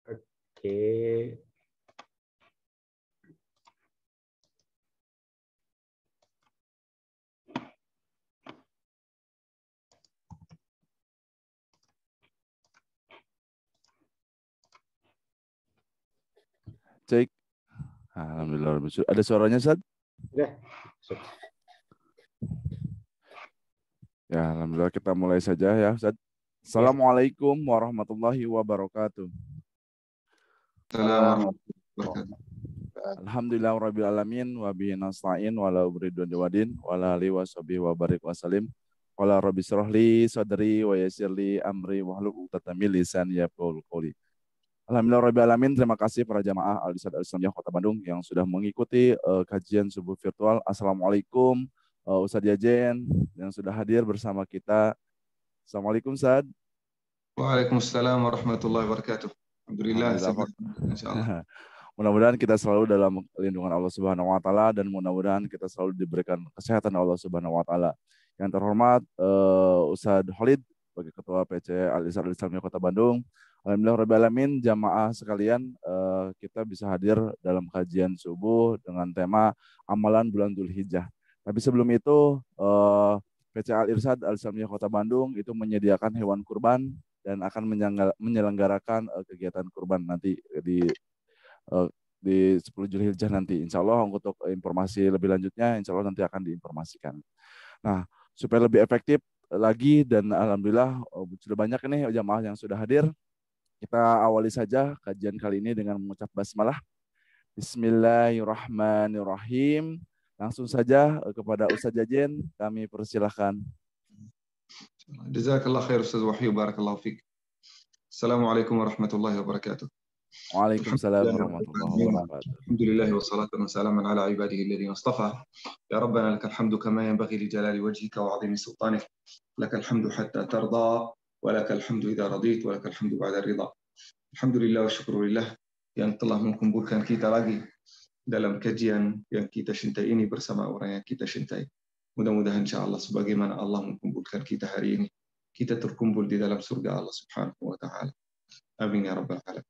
Oke. Cek. Alhamdulillah. Ada suaranya, Ustaz? Udah. Ya, alhamdulillah kita mulai saja ya, Ustaz. Assalamualaikum warahmatullahi wabarakatuh. Alhamdulillahirabbil alamin wa bihi nasta'in wa la uridu wadin wa la li washabihi wa barik wa salim. Qala rabbi shrah li sadri wa yassir li amri wahlul 'uqdatam min lisani yafqahu qawli. Alhamdulillahirabbil alamin. Terima kasih para jamaah Al-Irsyad Al-Islamiyah Kota Bandung yang sudah mengikuti kajian subuh virtual. Assalamualaikum Ustadz Yajen yang sudah hadir bersama kita. Assalamualaikum Ustadz. Waalaikumsalam warahmatullahi wabarakatuh. Alhamdulillah. Insyaallah. Mudah-mudahan kita selalu dalam lindungan Allah Subhanahu wa taala dan mudah-mudahan kita selalu diberikan kesehatan Allah Subhanahu wa taala. Yang terhormat Ustadz Khalid sebagai Ketua PC Al-Irsyad Al-Islamiyah Kota Bandung. Alhamdulillah alamin, jamaah sekalian, kita bisa hadir dalam kajian subuh dengan tema amalan bulan Dzulhijjah. Tapi sebelum itu PC Al-Irsyad Al-Islamiyah Kota Bandung itu menyediakan hewan kurban dan akan menyelenggarakan kegiatan kurban nanti di 10 Dzulhijjah nanti. Insya Allah untuk informasi lebih lanjutnya, insya Allah nanti akan diinformasikan. Nah, supaya lebih efektif lagi dan alhamdulillah sudah banyak nih jamaah yang sudah hadir. Kita awali saja kajian kali ini dengan mengucap basmalah. Bismillahirrahmanirrahim. Langsung saja kepada Ustadz Yajen, kami persilahkan. Jazakallah khair Ustaz Wahyu, barakallahu fiik. Assalamualaikum warahmatullahi wabarakatuh. Waalaikumsalam warahmatullahi wabarakatuh. Alhamdulillah wassalatu wassalamu ala ibadihi alladhina istafa. Ya Rabbana lakal hamdu kama yanbaghi li jalali wajhika wa 'azimi sultanik. Lakal hamdu hatta tarda. Walakal hamdu idza radit, walakal hamdu ba'da ridha. Alhamdulillah wa syukurillah yang telah mengumpulkan kita lagi dalam kajian yang kita cintai ini bersama orang yang kita cintai. Mudah-mudahan insyaallah sebagaimana Allah mengumpulkan kita hari ini, kita terkumpul di dalam surga Allah Subhanahu wa taala. Amin ya rabbal alamin.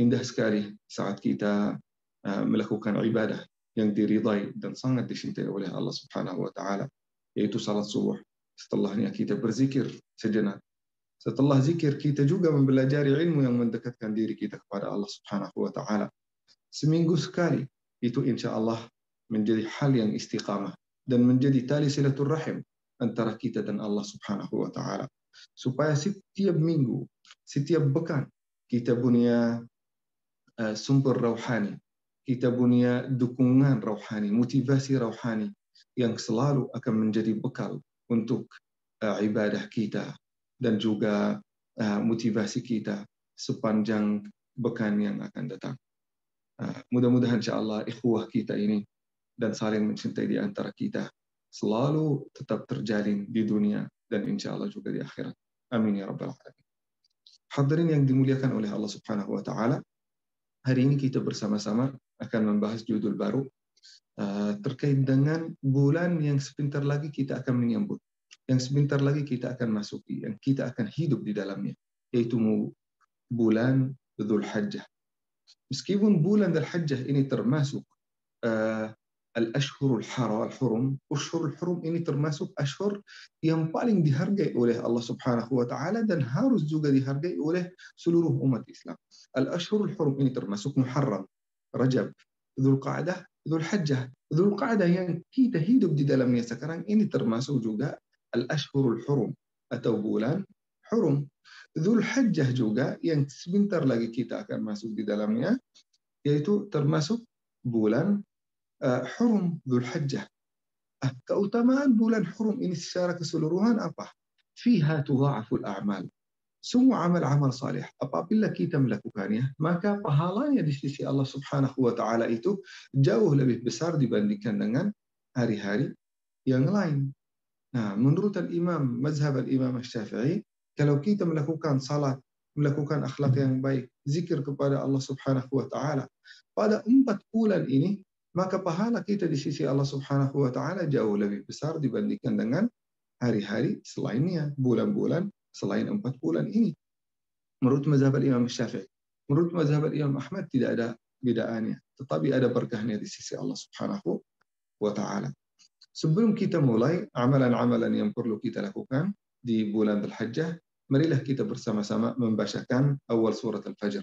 Indah sekali saat kita melakukan ibadah yang diridai dan sangat dicintai oleh Allah Subhanahu wa taala, yaitu salat subuh. Setelahnya kita berzikir sejenak. Setelah zikir, kita juga mempelajari ilmu yang mendekatkan diri kita kepada Allah Subhanahu wa taala. Seminggu sekali, itu insya Allah menjadi hal yang istiqamah dan menjadi tali silaturrahim antara kita dan Allah Subhanahu wa taala. Supaya setiap minggu, setiap pekan kita punya sumber rauhani, kita punya dukungan rauhani, motivasi rauhani yang selalu akan menjadi bekal untuk ibadah kita dan juga motivasi kita sepanjang pekan yang akan datang. Mudah-mudahan insyaAllah ikhwah kita ini dan saling mencintai di antara kita selalu tetap terjalin di dunia dan insyaAllah juga di akhirat. Amin ya rabbal alamin. Hadirin yang dimuliakan oleh Allah Subhanahu wa taala, hari ini kita bersama-sama akan membahas judul baru terkait dengan bulan yang sebentar lagi kita akan menyambut, yang sebentar lagi kita akan masuki, yang kita akan hidup di dalamnya, yaitu bulan Dzulhijjah. Meskipun bulan Dzulhijjah ini termasuk al-ashhurul hurum, ashhurul hurum ini termasuk ashhur yang paling dihargai oleh Allah Subhanahu wa taala dan harus juga dihargai oleh seluruh umat Islam. Al-ashhurul hurum ini termasuk Muharram, Rajab, Dzulqa'dah, Dzulhijjah. Dzulqa'dah yang kita hidup di dalamnya sekarang ini termasuk juga al-ashhurul hurum atau bulan hurum. Dzulhijjah juga yang sebentar lagi kita akan masuk di dalamnya, yaitu termasuk bulan hurum Dzulhijjah. Keutamaan bulan hurum ini secara keseluruhan apa? Fiha tudha'aful a'mal. Semua amal-amal salih apabila kita melakukannya, maka pahalanya di sisi Allah Subhanahu wa taala itu jauh lebih besar dibandingkan dengan hari-hari yang lain. Nah, menurut mazhab al-Imam Syafi'i, kalau kita melakukan salat, melakukan akhlak yang baik, zikir kepada Allah Subhanahu wa taala pada 4 bulan ini, maka pahala kita di sisi Allah Subhanahu wa taala jauh lebih besar dibandingkan dengan hari-hari selainnya, bulan-bulan selain 4 bulan ini. Menurut mazhab al-Imam Syafi'i. Menurut mazhab al-Imam Ahmad tidak ada bedaannya, tetapi ada berkahnya di sisi Allah Subhanahu wa taala. Sebelum kita mulai amalan-amalan yang perlu kita lakukan di bulan Dzulhijjah, marilah kita bersama-sama membacakan awal surat Al-Fajr.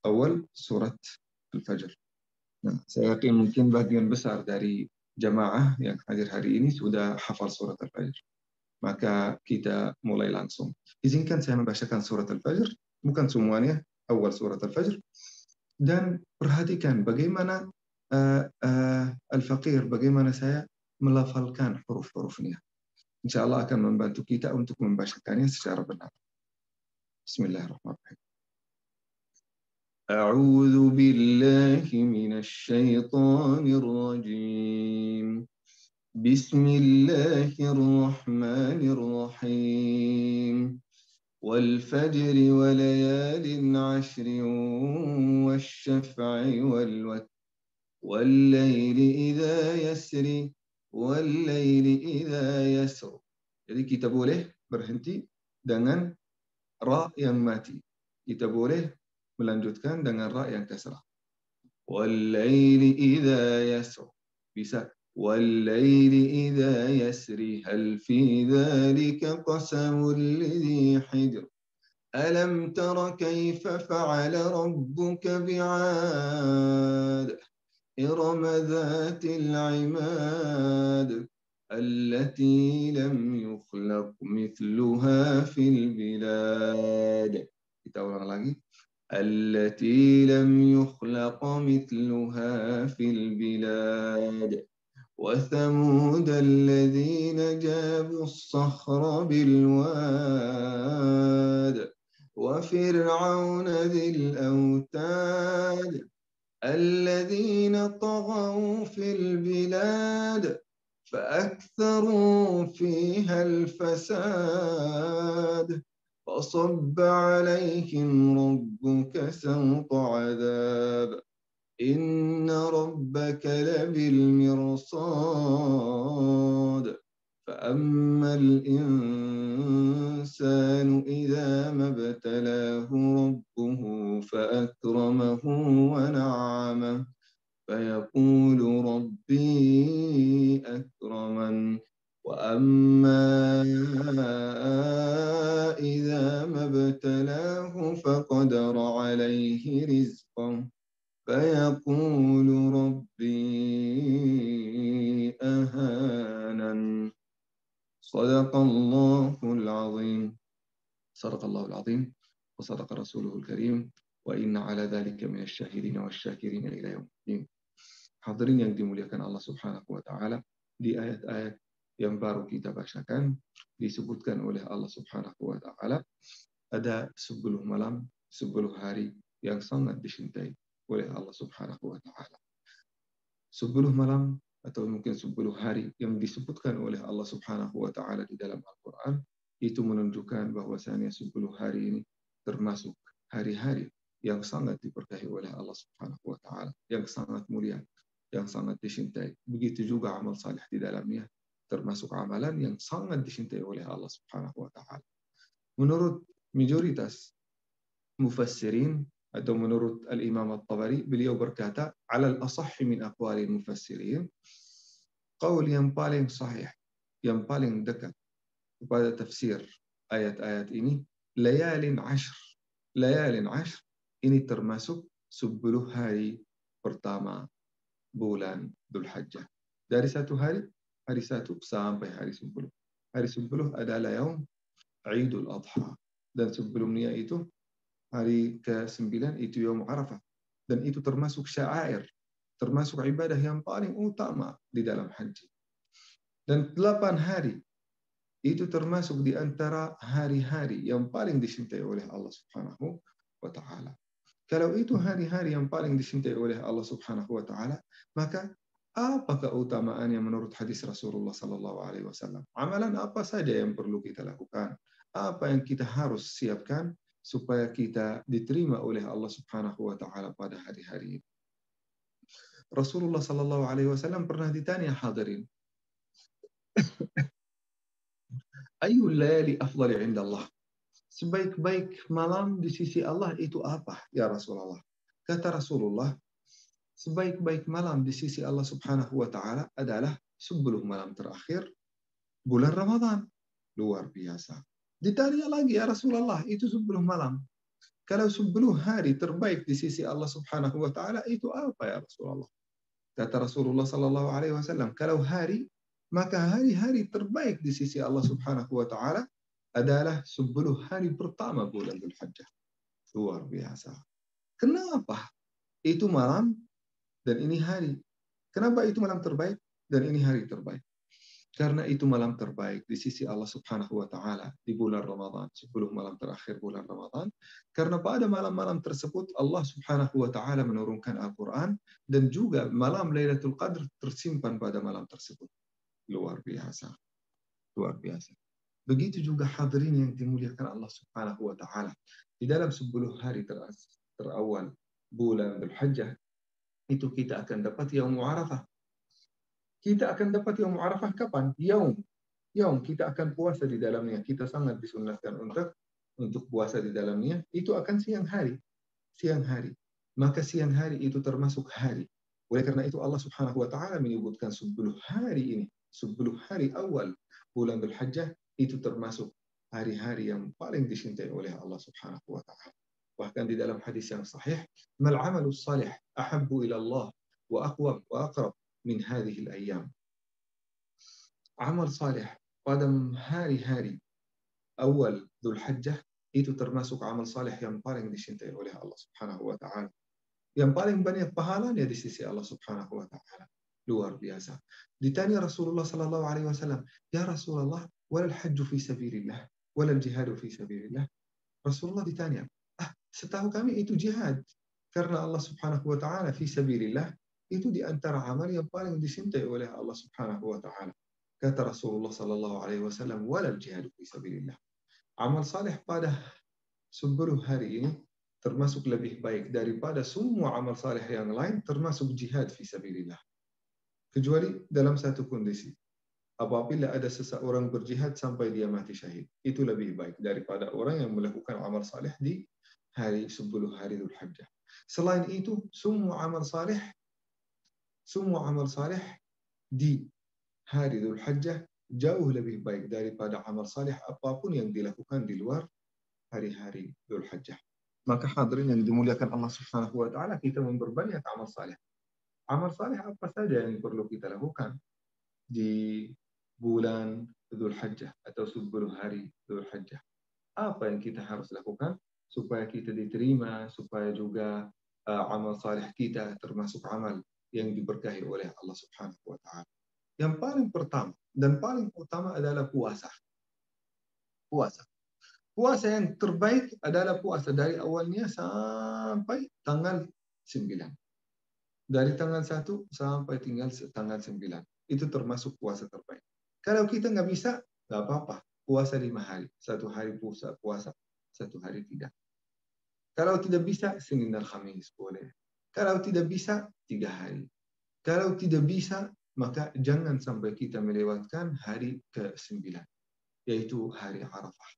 Awal surat Al-Fajr. Nah, saya yakin mungkin bagian besar dari jamaah yang hadir hari ini sudah hafal surat Al-Fajr. Maka kita mulai langsung. Izinkan saya membacakan surat Al-Fajr, bukan semuanya, awal surat Al-Fajr. Dan perhatikan bagaimana Al-Faqir, bagaimana saya melafalkan huruf-hurufnya. Insya Allah akan membantu kita untuk membacakannya secara benar. Bismillahirrahmanirrahim. A'udzu billahi minasy syaithanir rajim. Bismillahirrahmanirrahim. Wal fajri wa layalin 'ashrin wasyaf'i wal watr wal laili idza yasri wal laili idza yasr. Jadi kita boleh berhenti dengan ra yang mati. Kita boleh melanjutkan dengan ra yang kasrah. Wal laili idza yasr. Bisa. Wal laili idza yasri hal fi dzalika qasamul lidhi hijr. Alam tara kayfa fa'ala rabbuka bi'ad. إرم ذات العماد التي لم يخلق مثلها في البلاد. Kita ulang lagi. التي لم يخلق مثلها في البلاد. وثمود الذين جابوا الصخر بالواد. وفرعون ذي الأوتاد الذين طغوا في البلاد فأكثروا فيها الفساد فصب عليهم ربك سوط عذاب إن ربك لبالمرصاد فأما الإنسان إذا ما ابتلاه ربه فأكرمه ونعمه فيقول ربي أكرمن وأما إذا ما ابتلاه فقدر عليه رزقه فيقول ربي أهانن صدق الله العظيم. صدق الله العظيم وصدق رسوله الكريم وإن على ذلك من الشاهدين والشاكرين إلى يوم الدين. Hadirin yang dimuliakan Allah Subhanahu wa taala, di ayat-ayat yang baru kita bacakan disebutkan oleh Allah Subhanahu wa taala ada 10 malam, 10 hari yang sangat dicintai oleh Allah Subhanahu wa taala. 10 malam atau mungkin 10 hari yang disebutkan oleh Allah Subhanahu wa taala di dalam Al-Qur'an itu menunjukkan bahwasanya 10 hari ini termasuk hari-hari yang sangat diberkahi oleh Allah Subhanahu wa taala, yang sangat mulia, yang sangat dicintai. Begitu juga amal saleh di dalamnya termasuk amalan yang sangat dicintai oleh Allah Subhanahu wa taala. Menurut mayoritas mufassirin atau menurut Al-Imam At-Tabari, beliau berkata, "Alal asahhi min aqwali mufassirin," qaul yang paling sahih, yang paling dekat kepada tafsir ayat-ayat ini, layalin ashr. Layalin ashr ini termasuk 10 hari pertama bulan Dzulhijjah. Dari satu hari, hari 1 sampai hari 10. Hari 10 adalah yaum Idul Adha. Dan sebelumnya itu hari ke-9 itu Yaum Arafah. Dan itu termasuk syair, termasuk ibadah yang paling utama di dalam haji. Dan 8 hari itu termasuk di antara hari-hari yang paling dicintai oleh Allah Subhanahu wa taala. Kalau itu hari-hari yang paling dicintai oleh Allah Subhanahu wa taala, maka Apa keutamaannya menurut hadis Rasulullah Sallallahu Alaihi Wasallam? Amalan apa saja yang perlu kita lakukan? Apa yang kita harus siapkan supaya kita diterima oleh Allah Subhanahu Wa Taala pada hari-hari ini? Rasulullah Sallallahu Alaihi Wasallam pernah ditanya hadirin, Ayul layali afdali indallah. Sebaik-baik malam di sisi Allah itu apa, ya Rasulullah? Kata Rasulullah, sebaik-baik malam di sisi Allah Subhanahu wa taala adalah 10 malam terakhir bulan Ramadan. Luar biasa. Ditanya lagi, ya Rasulullah, itu 10 malam. Kalau 10 hari terbaik di sisi Allah Subhanahu wa taala itu apa, ya Rasulullah? Kata Rasulullah sallallahu alaihi wasallam, kalau hari, maka hari-hari terbaik di sisi Allah Subhanahu wa taala adalah 10 hari pertama bulan Dzulhijjah. Luar biasa. Kenapa itu malam dan ini hari? Kenapa itu malam terbaik dan ini hari terbaik? Karena itu malam terbaik di sisi Allah Subhanahu wa taala di bulan Ramadan, 10 malam terakhir bulan Ramadan. Karena pada malam-malam tersebut Allah Subhanahu wa taala menurunkan Al-Qur'an dan juga malam Lailatul Qadar tersimpan pada malam tersebut. Luar biasa. Luar biasa. Begitu juga hadirin yang dimuliakan Allah Subhanahu wa taala. Di dalam 10 hari terawal bulan Dzulhijjah itu kita akan dapat Yaum Arafah. Kita akan dapat Yaum Arafah kapan? Yaum kita akan puasa di dalamnya. Kita sangat disunnahkan untuk puasa di dalamnya. Itu akan siang hari. Siang hari. Maka siang hari itu termasuk hari. Oleh karena itu Allah Subhanahu wa taala menyebutkan 10 hari ini, 10 hari awal bulan Dzulhijjah itu termasuk hari-hari yang paling dicintai oleh Allah Subhanahu wa taala. Bahkan di dalam hadis yang sahih, "Mal 'amalus salih ahabbu ila Allah wa aqwam wa aqrab min hadhihi al-ayyam." Amal salih pada hari-hari awal Dzulhijjah itu termasuk amal salih yang paling dicintai oleh Allah Subhanahu wa taala. Yang paling banyak pahalanya di sisi Allah Subhanahu wa taala. Luar biasa. Ditanya Rasulullah sallallahu alaihi wasallam, "Ya Rasulullah, wal hajju fi sabilillah, wal jihadu fi sabilillah?" Rasulullah ditanya, setahu kami itu jihad. Karena Allah Subhanahu wa taala fi sabilillah itu di antara amal yang paling dicintai oleh Allah Subhanahu wa taala. Kata Rasulullah sallallahu alaihi wasallam, "Wal jihadu fi sabilillah." Amal saleh pada 10 hari ini termasuk lebih baik daripada semua amal saleh yang lain, termasuk jihad fi sabilillah. Kecuali dalam satu kondisi. Apabila ada seseorang berjihad sampai dia mati syahid. Itu lebih baik daripada orang yang melakukan amal saleh di hari 10 hari Dzulhijjah. Selain itu, semua amal saleh di hari Dzulhijjah jauh lebih baik daripada amal saleh apapun yang dilakukan di luar hari-hari Dzulhijjah. Maka hadirin yang dimuliakan Allah Subhanahu wa taala, kita memperbanyak amal saleh. Amal saleh apa saja yang perlu kita lakukan di bulan Dzulhijjah atau 10 hari Dzulhijjah? Apa yang kita harus lakukan supaya kita diterima, supaya juga amal saleh kita termasuk amal yang diberkahi oleh Allah Subhanahu wa taala? Yang paling pertama dan paling utama adalah puasa. Puasa. Puasa yang terbaik adalah puasa dari awalnya sampai tanggal 9. Dari tanggal 1 sampai tinggal tanggal 9. Itu termasuk puasa terbaik. Kalau kita nggak bisa, nggak apa-apa. Puasa 5 hari. 1 hari puasa, 1 hari tidak. Kalau tidak bisa, Senin dan Khamis boleh. Kalau tidak bisa, 3 hari. Kalau tidak bisa, maka jangan sampai kita melewatkan hari ke-9, yaitu hari Arafah.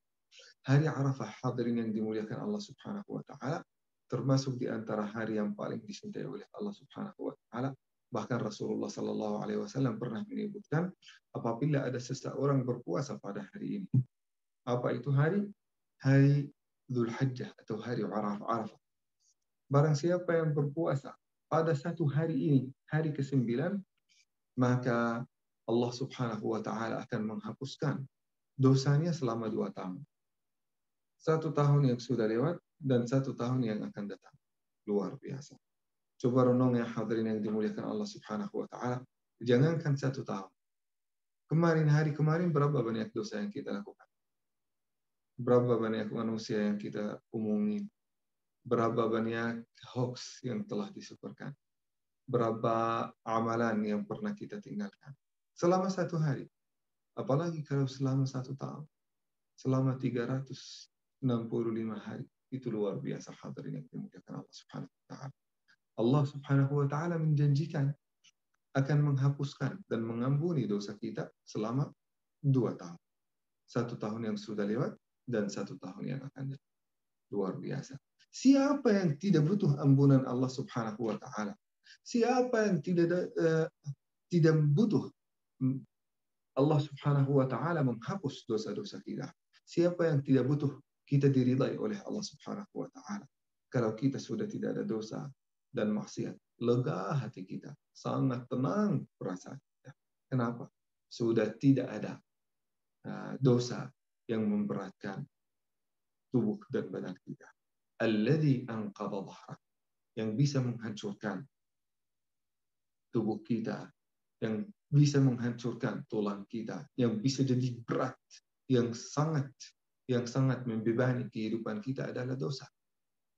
Hari Arafah, hadirin yang dimuliakan Allah Subhanahu wa taala, termasuk di antara hari yang paling dicintai oleh Allah Subhanahu wa taala. Bahkan Rasulullah sallallahu alaihi wasallam pernah menyebutkan apabila ada seseorang berpuasa pada hari ini. Apa itu hari? Hari Dzulhijjah atau hari Arafah. Barang siapa yang berpuasa pada satu hari ini, hari ke-9, maka Allah Subhanahu wa taala akan menghapuskan dosanya selama 2 tahun. 1 tahun yang sudah lewat dan 1 tahun yang akan datang. Luar biasa. Coba renung ya hadirin yang dimuliakan Allah Subhanahu wa taala. Jangankan 1 tahun. Hari kemarin berapa banyak dosa yang kita lakukan? Berapa banyak manusia yang kita umumi? Berapa banyak hoax yang telah disebarkan? berapa amalan yang pernah kita tinggalkan selama 1 hari. Apalagi kalau selama 1 tahun, selama 365 hari. Itu luar biasa hadirin yang dimuliakan Allah Subhanahu wa taala. Allah Subhanahu wa taala menjanjikan akan menghapuskan dan mengampuni dosa kita selama 2 tahun. 1 tahun yang sudah lewat dan 1 tahun yang akan datang. Luar biasa. Siapa yang tidak butuh ampunan Allah Subhanahu wa taala? Siapa yang tidak butuh Allah Subhanahu wa taala menghapus dosa-dosa kita? Siapa yang tidak butuh kita diridai oleh Allah Subhanahu wa taala? Kalau kita sudah tidak ada dosa dan maksiat, lega hati kita, sangat tenang perasaan kita. Kenapa? Sudah tidak ada dosa yang memberatkan tubuh dan badan kita. Alladzi anqadha dhahrak, yang bisa menghancurkan tubuh kita, yang bisa menghancurkan tulang kita, yang bisa jadi berat, yang sangat membebani kehidupan kita adalah dosa.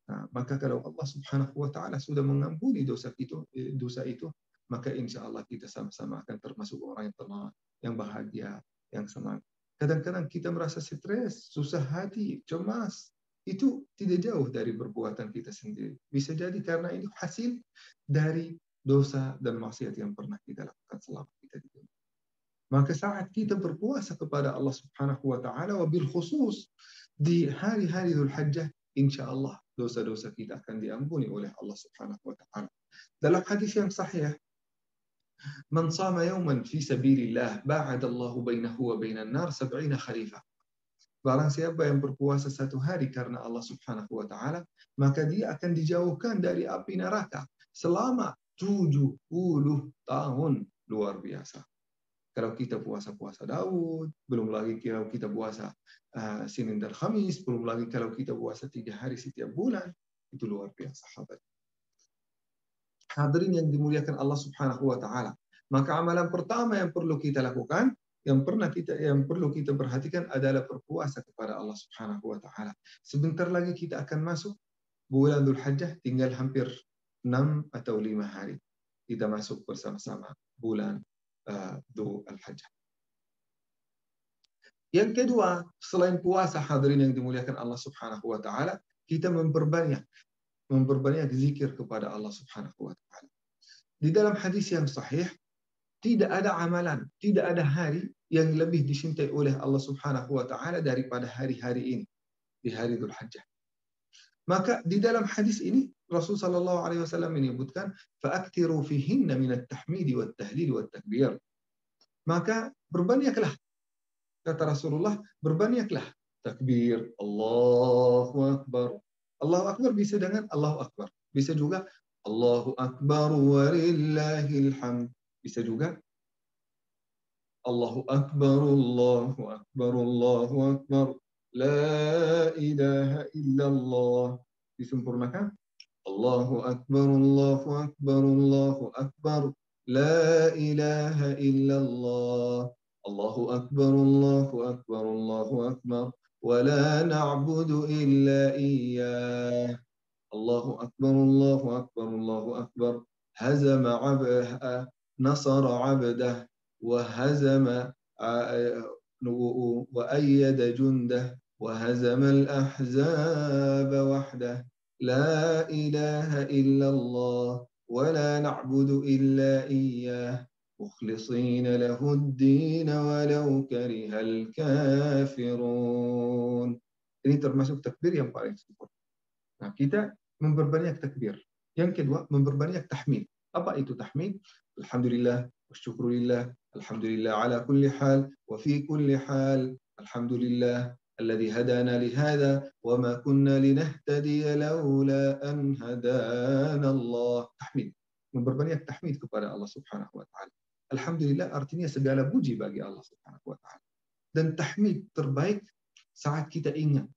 Nah, maka kalau Allah Subhanahu wa taala sudah mengampuni dosa itu, maka insya Allah kita sama-sama akan termasuk orang yang tenang, yang bahagia, yang senang. Kadang-kadang kita merasa stres, susah hati, cemas. Itu tidak jauh dari perbuatan kita sendiri. Bisa jadi karena ini hasil dari dosa dan maksiat yang pernah kita lakukan selama kita di dunia. Maka saat kita berpuasa kepada Allah Subhanahu wa taala, wabil khusus di hari-hari Dzulhijjah, insya Allah dosa-dosa kita akan diampuni oleh Allah Subhanahu wa taala. Dalam hadis yang sahih, man shama yawman fi sabilillah ba'adallahu bainahu wa bainan nar 70 khalifah. Barang siapa yang berpuasa 1 hari karena Allah Subhanahu wa taala, maka dia akan dijauhkan dari api neraka selama 70 tahun. Luar biasa. Kalau kita puasa-puasa Daud, belum lagi kalau kita puasa Senin dan Khamis, belum lagi kalau kita puasa 3 hari setiap bulan, itu luar biasa. Hadirin yang dimuliakan Allah Subhanahu wa taala. Maka amalan pertama yang perlu kita lakukan, yang perlu kita perhatikan adalah berpuasa kepada Allah Subhanahu wa taala. Sebentar lagi kita akan masuk bulan Dzulhijjah, tinggal hampir 6 atau 5 hari. Kita masuk bersama-sama bulan Dzulhijjah. Yang kedua, selain puasa, hadirin yang dimuliakan Allah Subhanahu wa taala, kita memperbanyak zikir kepada Allah Subhanahu wa taala. Di dalam hadis yang sahih, tidak ada amalan, tidak ada hari yang lebih dicintai oleh Allah Subhanahu wa taala daripada hari-hari ini, di hari Dzulhijjah. Maka di dalam hadis ini Rasul sallallahu alaihi wasallam menyebutkan fa'aktiru fihinna min at-tahmid wa at-tahlil wa at-takbir. Maka berbanyaklah, kata Rasulullah, berbanyaklah takbir, Allahu akbar. Allahu akbar bisa dengan Allahu akbar. Bisa juga Allahu akbar walillahil hamd. Bisa juga Allahu akbar, Allahu akbar, Allahu akbar. La ilaha illallah. Disempurnakan. Allahu akbar, Allahu akbar, Allahu akbar. La ilaha illallah. Allahu akbar, Allahu akbar, Allahu akbar. Wa la na'budu illa iyyah. Allahu akbar, Allahu akbar, Allahu akbar. Hazama 'abdah, nasara 'abdah, wa hazama wa ayyada jundah, wa hazama al-ahzab wahdah. La ilaha illallah wa la na'budu illa iyyah. مخلصين له الدين ولو كره الكافرون. Ini termasuk takbir yang paling sempurna. Nah, kita memperbanyak takbir. Yang kedua, memperbanyak tahmid. Apa itu tahmid? Alhamdulillah, wa syukurillah, alhamdulillah ala kulli hal, wa fi kulli hal, alhamdulillah, alladhi hadana lihada, wa ma kunna linahtadiya lawla an hadana Allah. Tahmid. Memperbanyak tahmid kepada Allah Subhanahu wa ta'ala. Alhamdulillah artinya segala puji bagi Allah Subhanahu wa ta'ala. Dan tahmid terbaik saat kita ingat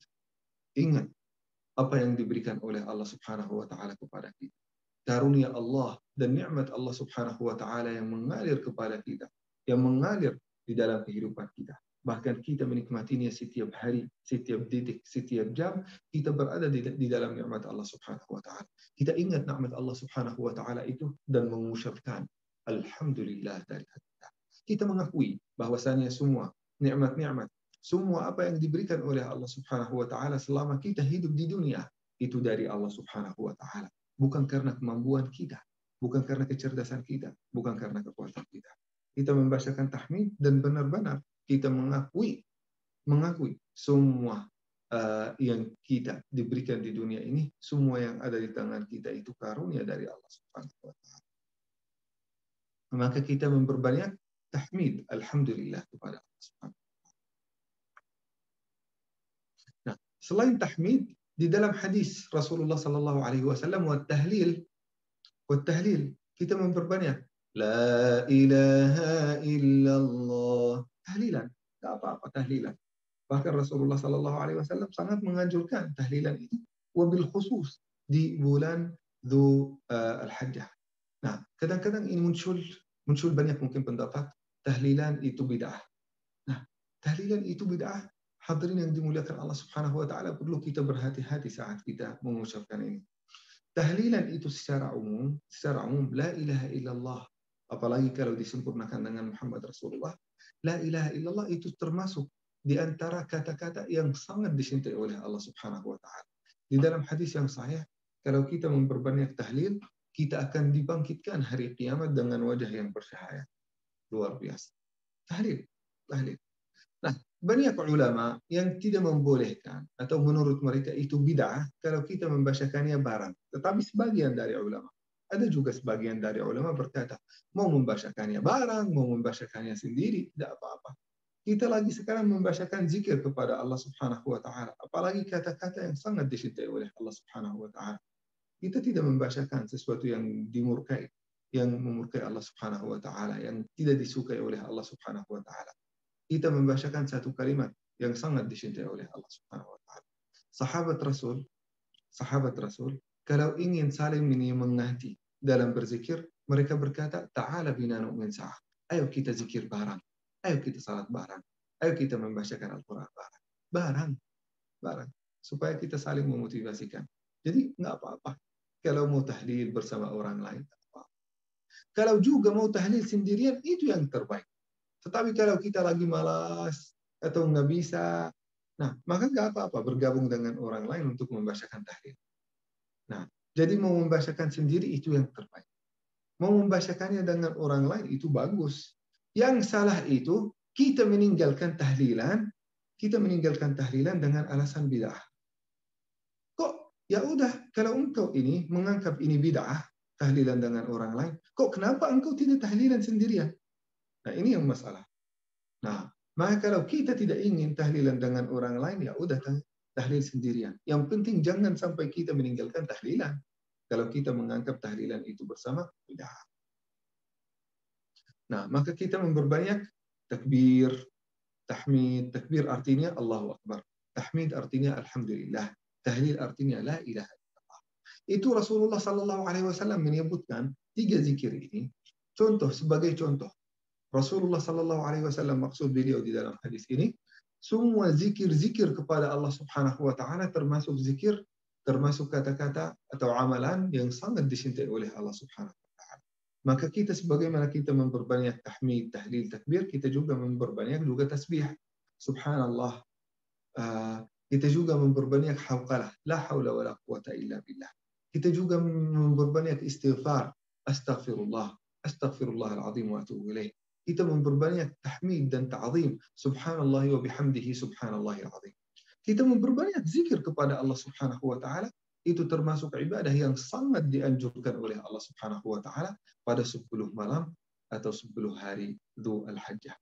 apa yang diberikan oleh Allah Subhanahu wa taala kepada kita. Karunia Allah dan nikmat Allah Subhanahu wa taala yang mengalir kepada kita, yang mengalir di dalam kehidupan kita. Bahkan kita menikmatinya setiap hari, setiap detik, setiap jam, kita berada di dalam nikmat Allah Subhanahu wa taala. Kita ingat nikmat Allah Subhanahu wa taala itu dan mengucapkan alhamdulillah dari hati kita. Kita mengakui bahwasanya semua nikmat-nikmat, semua apa yang diberikan oleh Allah Subhanahu wa taala selama kita hidup di dunia itu dari Allah Subhanahu wa taala, bukan karena kemampuan kita, bukan karena kecerdasan kita, bukan karena kekuatan kita. Kita membacakan tahmid dan benar-benar kita mengakui semua yang kita diberikan di dunia ini, semua yang ada di tangan kita itu karunia dari Allah Subhanahu wa taala. Maka kita memperbanyak tahmid alhamdulillah kepada Allah Subhanahu wa taala. Nah, selain tahmid di dalam hadis Rasulullah sallallahu alaihi wasallam wa tahlil kita memperbanyak la ilaha illallah tahlilan. Tak apa-apa tahlilan. Bahkan Rasulullah Sallallahu Alaihi Wasallam sangat menganjurkan tahlilan itu, wabil khusus di bulan Al-Hajjah. Nah, kadang-kadang ini muncul banyak mungkin pendapat tahlilan itu bid'ah. Nah, tahlilan itu bid'ah. Hadirin yang dimuliakan Allah Subhanahu Wa Taala, perlu kita berhati-hati saat kita mengucapkan ini. Tahlilan itu secara umum la ilaha illallah. Apalagi kalau disempurnakan dengan Muhammad Rasulullah, la ilaha illallah itu termasuk di antara kata-kata yang sangat dicintai oleh Allah Subhanahu wa taala. Di dalam hadis yang sahih, kalau kita memperbanyak tahlil, kita akan dibangkitkan hari kiamat dengan wajah yang bercahaya. Luar biasa. Tahlil. Nah, banyak ulama yang tidak membolehkan atau menurut mereka itu bid'ah kalau kita membacakannya bareng. Tetapi sebagian dari ulama, ada juga sebagian dari ulama berkata, mau membacakannya bareng, mau membacakannya sendiri, tidak apa-apa. Kita lagi sekarang membacakan zikir kepada Allah Subhanahu wa taala, apalagi kata-kata yang sangat dicintai oleh Allah Subhanahu wa taala. Kita tidak membacakan sesuatu yang dimurkai, yang memurkai Allah Subhanahu wa taala, yang tidak disukai oleh Allah Subhanahu wa taala. Kita membacakan satu kalimat yang sangat dicintai oleh Allah Subhanahu wa taala. Sahabat Rasul, kalau ingin saling menyemangati dalam berzikir, mereka berkata, "Ta'ala bina nu'min sa'ah." Ayo kita zikir bareng. Ayo kita salat bareng. Ayo kita membacakan Al-Qur'an bareng. Bareng. Supaya kita saling memotivasikan. Jadi nggak apa-apa. Kalau mau tahlil bersama orang lain, nggak apa-apa. Kalau juga mau tahlil sendirian, itu yang terbaik. Tetapi kalau kita lagi malas atau nggak bisa, nah maka nggak apa-apa bergabung dengan orang lain untuk membacakan tahlil. Nah, jadi mau membacakan sendiri itu yang terbaik. Mau membacakannya dengan orang lain itu bagus. Yang salah itu kita meninggalkan tahlilan dengan alasan bid'ah. Kok ya udah kalau engkau ini menganggap ini bid'ah, tahlilan dengan orang lain, kok kenapa engkau tidak tahlilan sendirian? Nah, ini yang masalah. Nah, maka kalau kita tidak ingin tahlilan dengan orang lain, ya udah tahlil sendirian. Yang penting jangan sampai kita meninggalkan tahlilan. Kalau kita menganggap tahlilan itu bersama, tidak. Nah, maka kita memperbanyak takbir, tahmid. Takbir artinya Allahu Akbar. Tahmid artinya Alhamdulillah. Tahlil artinya La ilaha illallah. Itu Rasulullah Sallallahu Alaihi Wasallam menyebutkan 3 zikir ini. Sebagai contoh. Rasulullah Sallallahu Alaihi Wasallam maksud beliau di dalam hadis ini, semua zikir-zikir kepada Allah Subhanahu Wa Taala termasuk kata-kata atau amalan yang sangat dicintai oleh Allah Subhanahu Wa Taala. Maka kita sebagaimana kita memperbanyak tahmid, tahlil, takbir, kita juga memperbanyak juga tasbih. Subhanallah. Kita juga memperbanyak hauqalah, la haula wala quwata illa billah. Kita juga memperbanyak istighfar, astaghfirullahal azim wa atubu ilaih. Kita memperbanyak tahmid dan ta'zim, subhanallah wa bihamdihi subhanallahil azim. Kita memperbanyak zikir kepada Allah Subhanahu wa taala, itu termasuk ibadah yang sangat dianjurkan oleh Allah Subhanahu wa taala pada 10 malam atau 10 hari Dzul Hajjah.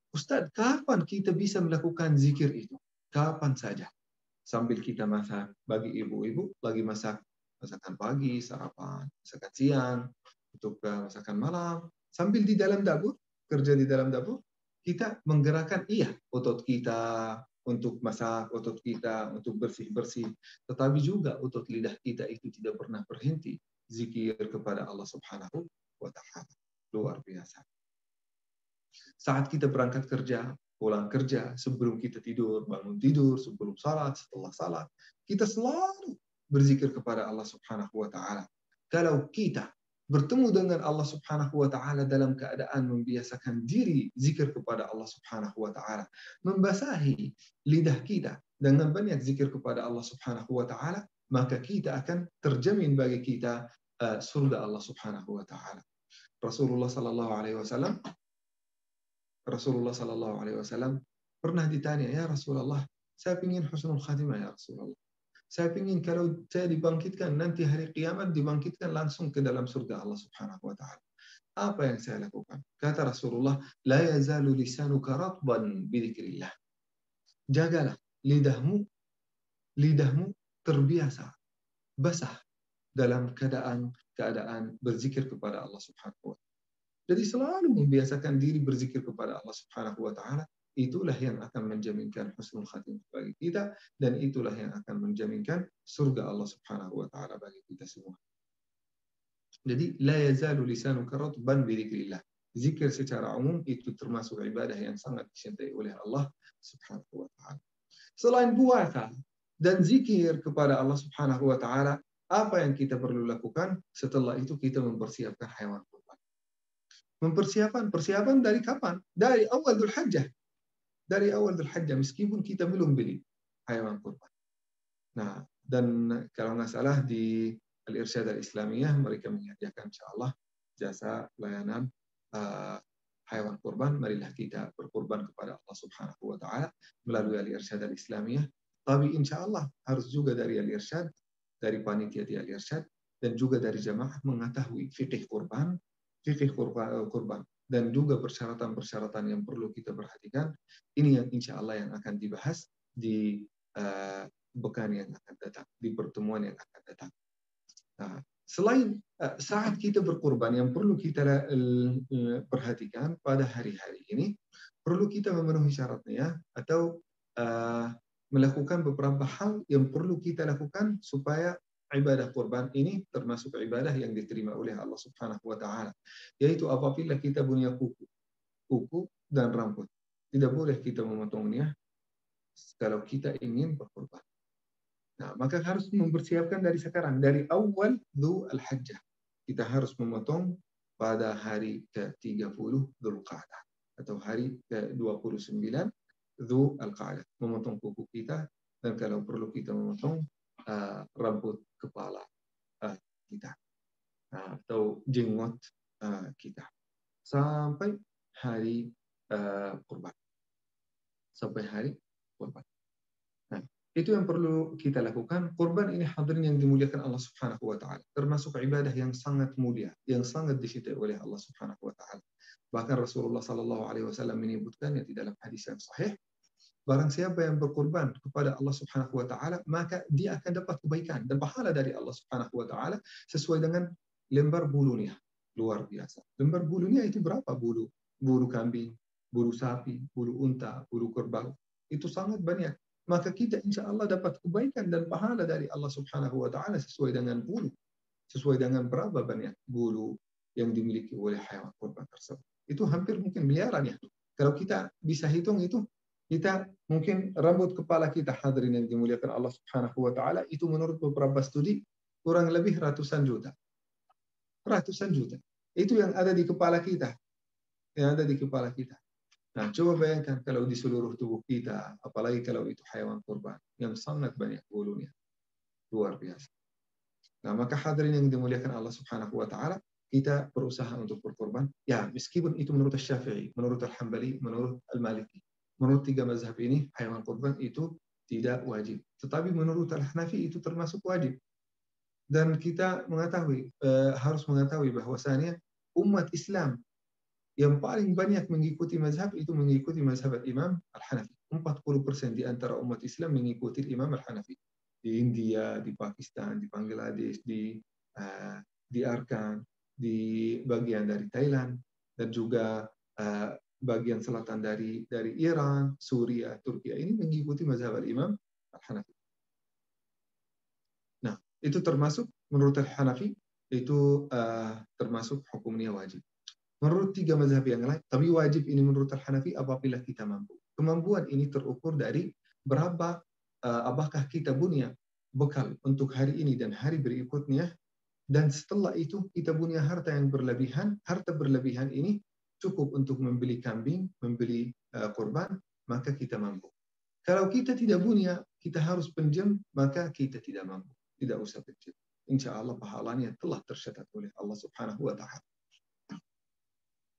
Ustaz, kapan kita bisa melakukan zikir itu? Kapan saja. Sambil kita masak, bagi ibu-ibu lagi masakan pagi, sarapan, masakan siang, untuk masakan malam, sambil di dalam dapur, kerja di dalam dapur, kita menggerakkan otot kita untuk masak, otot kita untuk bersih-bersih, tetapi juga otot lidah kita itu tidak pernah berhenti zikir kepada Allah Subhanahu wa taala. Luar biasa. Saat kita berangkat kerja, pulang kerja, sebelum kita tidur, bangun tidur, sebelum salat, setelah salat, kita selalu berzikir kepada Allah Subhanahu wa taala. Kalau kita bertemu dengan Allah Subhanahu wa taala dalam keadaan membiasakan diri zikir kepada Allah Subhanahu wa taala, membasahi lidah kita dengan banyak zikir kepada Allah Subhanahu wa taala, maka kita akan terjamin bagi kita surga Allah Subhanahu wa taala. Rasulullah sallallahu alaihi wasallam pernah ditanya, "Ya Rasulullah, saya ingin husnul khatimah ya Rasulullah. Saya ingin kalau saya dibangkitkan nanti hari kiamat, dibangkitkan langsung ke dalam surga Allah Subhanahu wa taala. Apa yang saya lakukan?" Kata Rasulullah, "La yazalu lisanuka ratban bidzikrillah." Jagalah lidahmu terbiasa basah dalam keadaan berzikir kepada Allah Subhanahu wa taala. Jadi selalu membiasakan diri berzikir kepada Allah Subhanahu wa taala, itulah yang akan menjaminkan husnul khatimah bagi kita, dan itulah yang akan menjaminkan surga Allah Subhanahu wa taala bagi kita semua. Jadi la yazalu lisanuka ratban bidzikrillah. Zikir secara umum itu termasuk ibadah yang sangat dicintai oleh Allah Subhanahu wa taala. Selain puasa dan zikir kepada Allah Subhanahu wa taala, apa yang kita perlu lakukan? Setelah itu kita mempersiapkan hewan kurban. Persiapan dari kapan? Dari awal Dzulhijjah. Dari awal Dzulhijjah, meskipun kita belum beli hewan kurban. Nah, dan kalau nggak salah di Al-Irsyad Al-Islamiyah mereka menyediakan insyaallah jasa layanan hewan kurban. Marilah kita berkurban kepada Allah Subhanahu wa taala melalui Al-Irsyad Al-Islamiyah. Tapi insyaallah harus juga dari Al-Irsyad, dari panitia di Al-Irsyad, dan juga dari jamaah mengetahui fikih kurban, dan juga persyaratan-persyaratan yang perlu kita perhatikan. Ini yang insya Allah yang akan dibahas di pekan yang akan datang, di pertemuan yang akan datang. Nah, selain saat kita berkurban, yang perlu kita perhatikan pada hari-hari ini, perlu kita memenuhi syaratnya atau melakukan beberapa hal yang perlu kita lakukan supaya ibadah kurban ini termasuk ibadah yang diterima oleh Allah Subhanahu wa taala. Yaitu apabila kita punya kuku dan rambut, tidak boleh kita memotongnya kalau kita ingin berkurban. Nah, maka harus mempersiapkan dari sekarang, dari awal Dzulhijjah. Kita harus memotong pada hari ke-30 Dzulqa'dah atau hari ke-29 Dzulqa'dah, memotong kuku kita, dan kalau perlu kita memotong rambut kepala kita atau jenggot kita sampai hari kurban. Sampai hari kurban. Nah, itu yang perlu kita lakukan. Kurban ini hadirin yang dimuliakan Allah Subhanahu wa taala, termasuk ibadah yang sangat mulia, yang sangat dicintai oleh Allah Subhanahu wa taala. Bahkan Rasulullah sallallahu alaihi wasallam menyebutkannya di dalam hadis yang sahih, barang siapa yang berkurban kepada Allah Subhanahu wa taala, maka dia akan dapat kebaikan dan pahala dari Allah Subhanahu wa taala sesuai dengan lembar bulunya. Luar biasa. Lembar bulunya itu berapa? Bulu kambing, bulu sapi, bulu unta, bulu kerbau. Itu sangat banyak. Maka kita insya Allah dapat kebaikan dan pahala dari Allah Subhanahu wa taala sesuai dengan bulu. Sesuai dengan berapa banyak bulu yang dimiliki oleh hewan kurban tersebut. Itu hampir mungkin miliaran ya. Kalau kita bisa hitung itu, kita mungkin rambut kepala kita, hadirin yang dimuliakan Allah Subhanahu wa taala, itu menurut beberapa studi kurang lebih ratusan juta. Ratusan juta. Itu yang ada di kepala kita. Yang ada di kepala kita. Nah, coba bayangkan kalau di seluruh tubuh kita, apalagi kalau itu hewan kurban yang sangat banyak bulunya. Luar biasa. Nah, maka hadirin yang dimuliakan Allah Subhanahu wa taala, kita berusaha untuk berkorban. Ya, meskipun itu menurut Syafi'i, menurut Al-Hambali, menurut Al-Maliki. Menurut tiga mazhab ini, hewan kurban itu tidak wajib. Tetapi menurut Al-Hanafi itu termasuk wajib. Dan kita harus mengetahui bahwasannya umat Islam yang paling banyak mengikuti mazhab itu mengikuti mazhab Imam Al-Hanafi. 40% di antara umat Islam mengikuti Imam Al-Hanafi. Di India, di Pakistan, di Bangladesh, di Arkan, di bagian dari Thailand, dan juga bagian selatan dari Iran, Suriah, Turki. Ini mengikuti mazhab Imam Al-Hanafi. Nah, itu termasuk menurut Al-Hanafi itu termasuk hukumnya wajib. Menurut tiga mazhab yang lain, tapi wajib ini menurut Al-Hanafi apabila kita mampu. Kemampuan ini terukur dari berapa apakah kita punya bekal untuk hari ini dan hari berikutnya, dan setelah itu kita punya harta yang berlebihan. Harta berlebihan ini cukup untuk membeli kambing, membeli kurban, maka kita mampu. Kalau kita tidak punya, kita harus pinjam, maka kita tidak mampu. Tidak usah pinjam. Insya Allah pahalanya telah tercatat oleh Allah Subhanahu wa Ta'ala.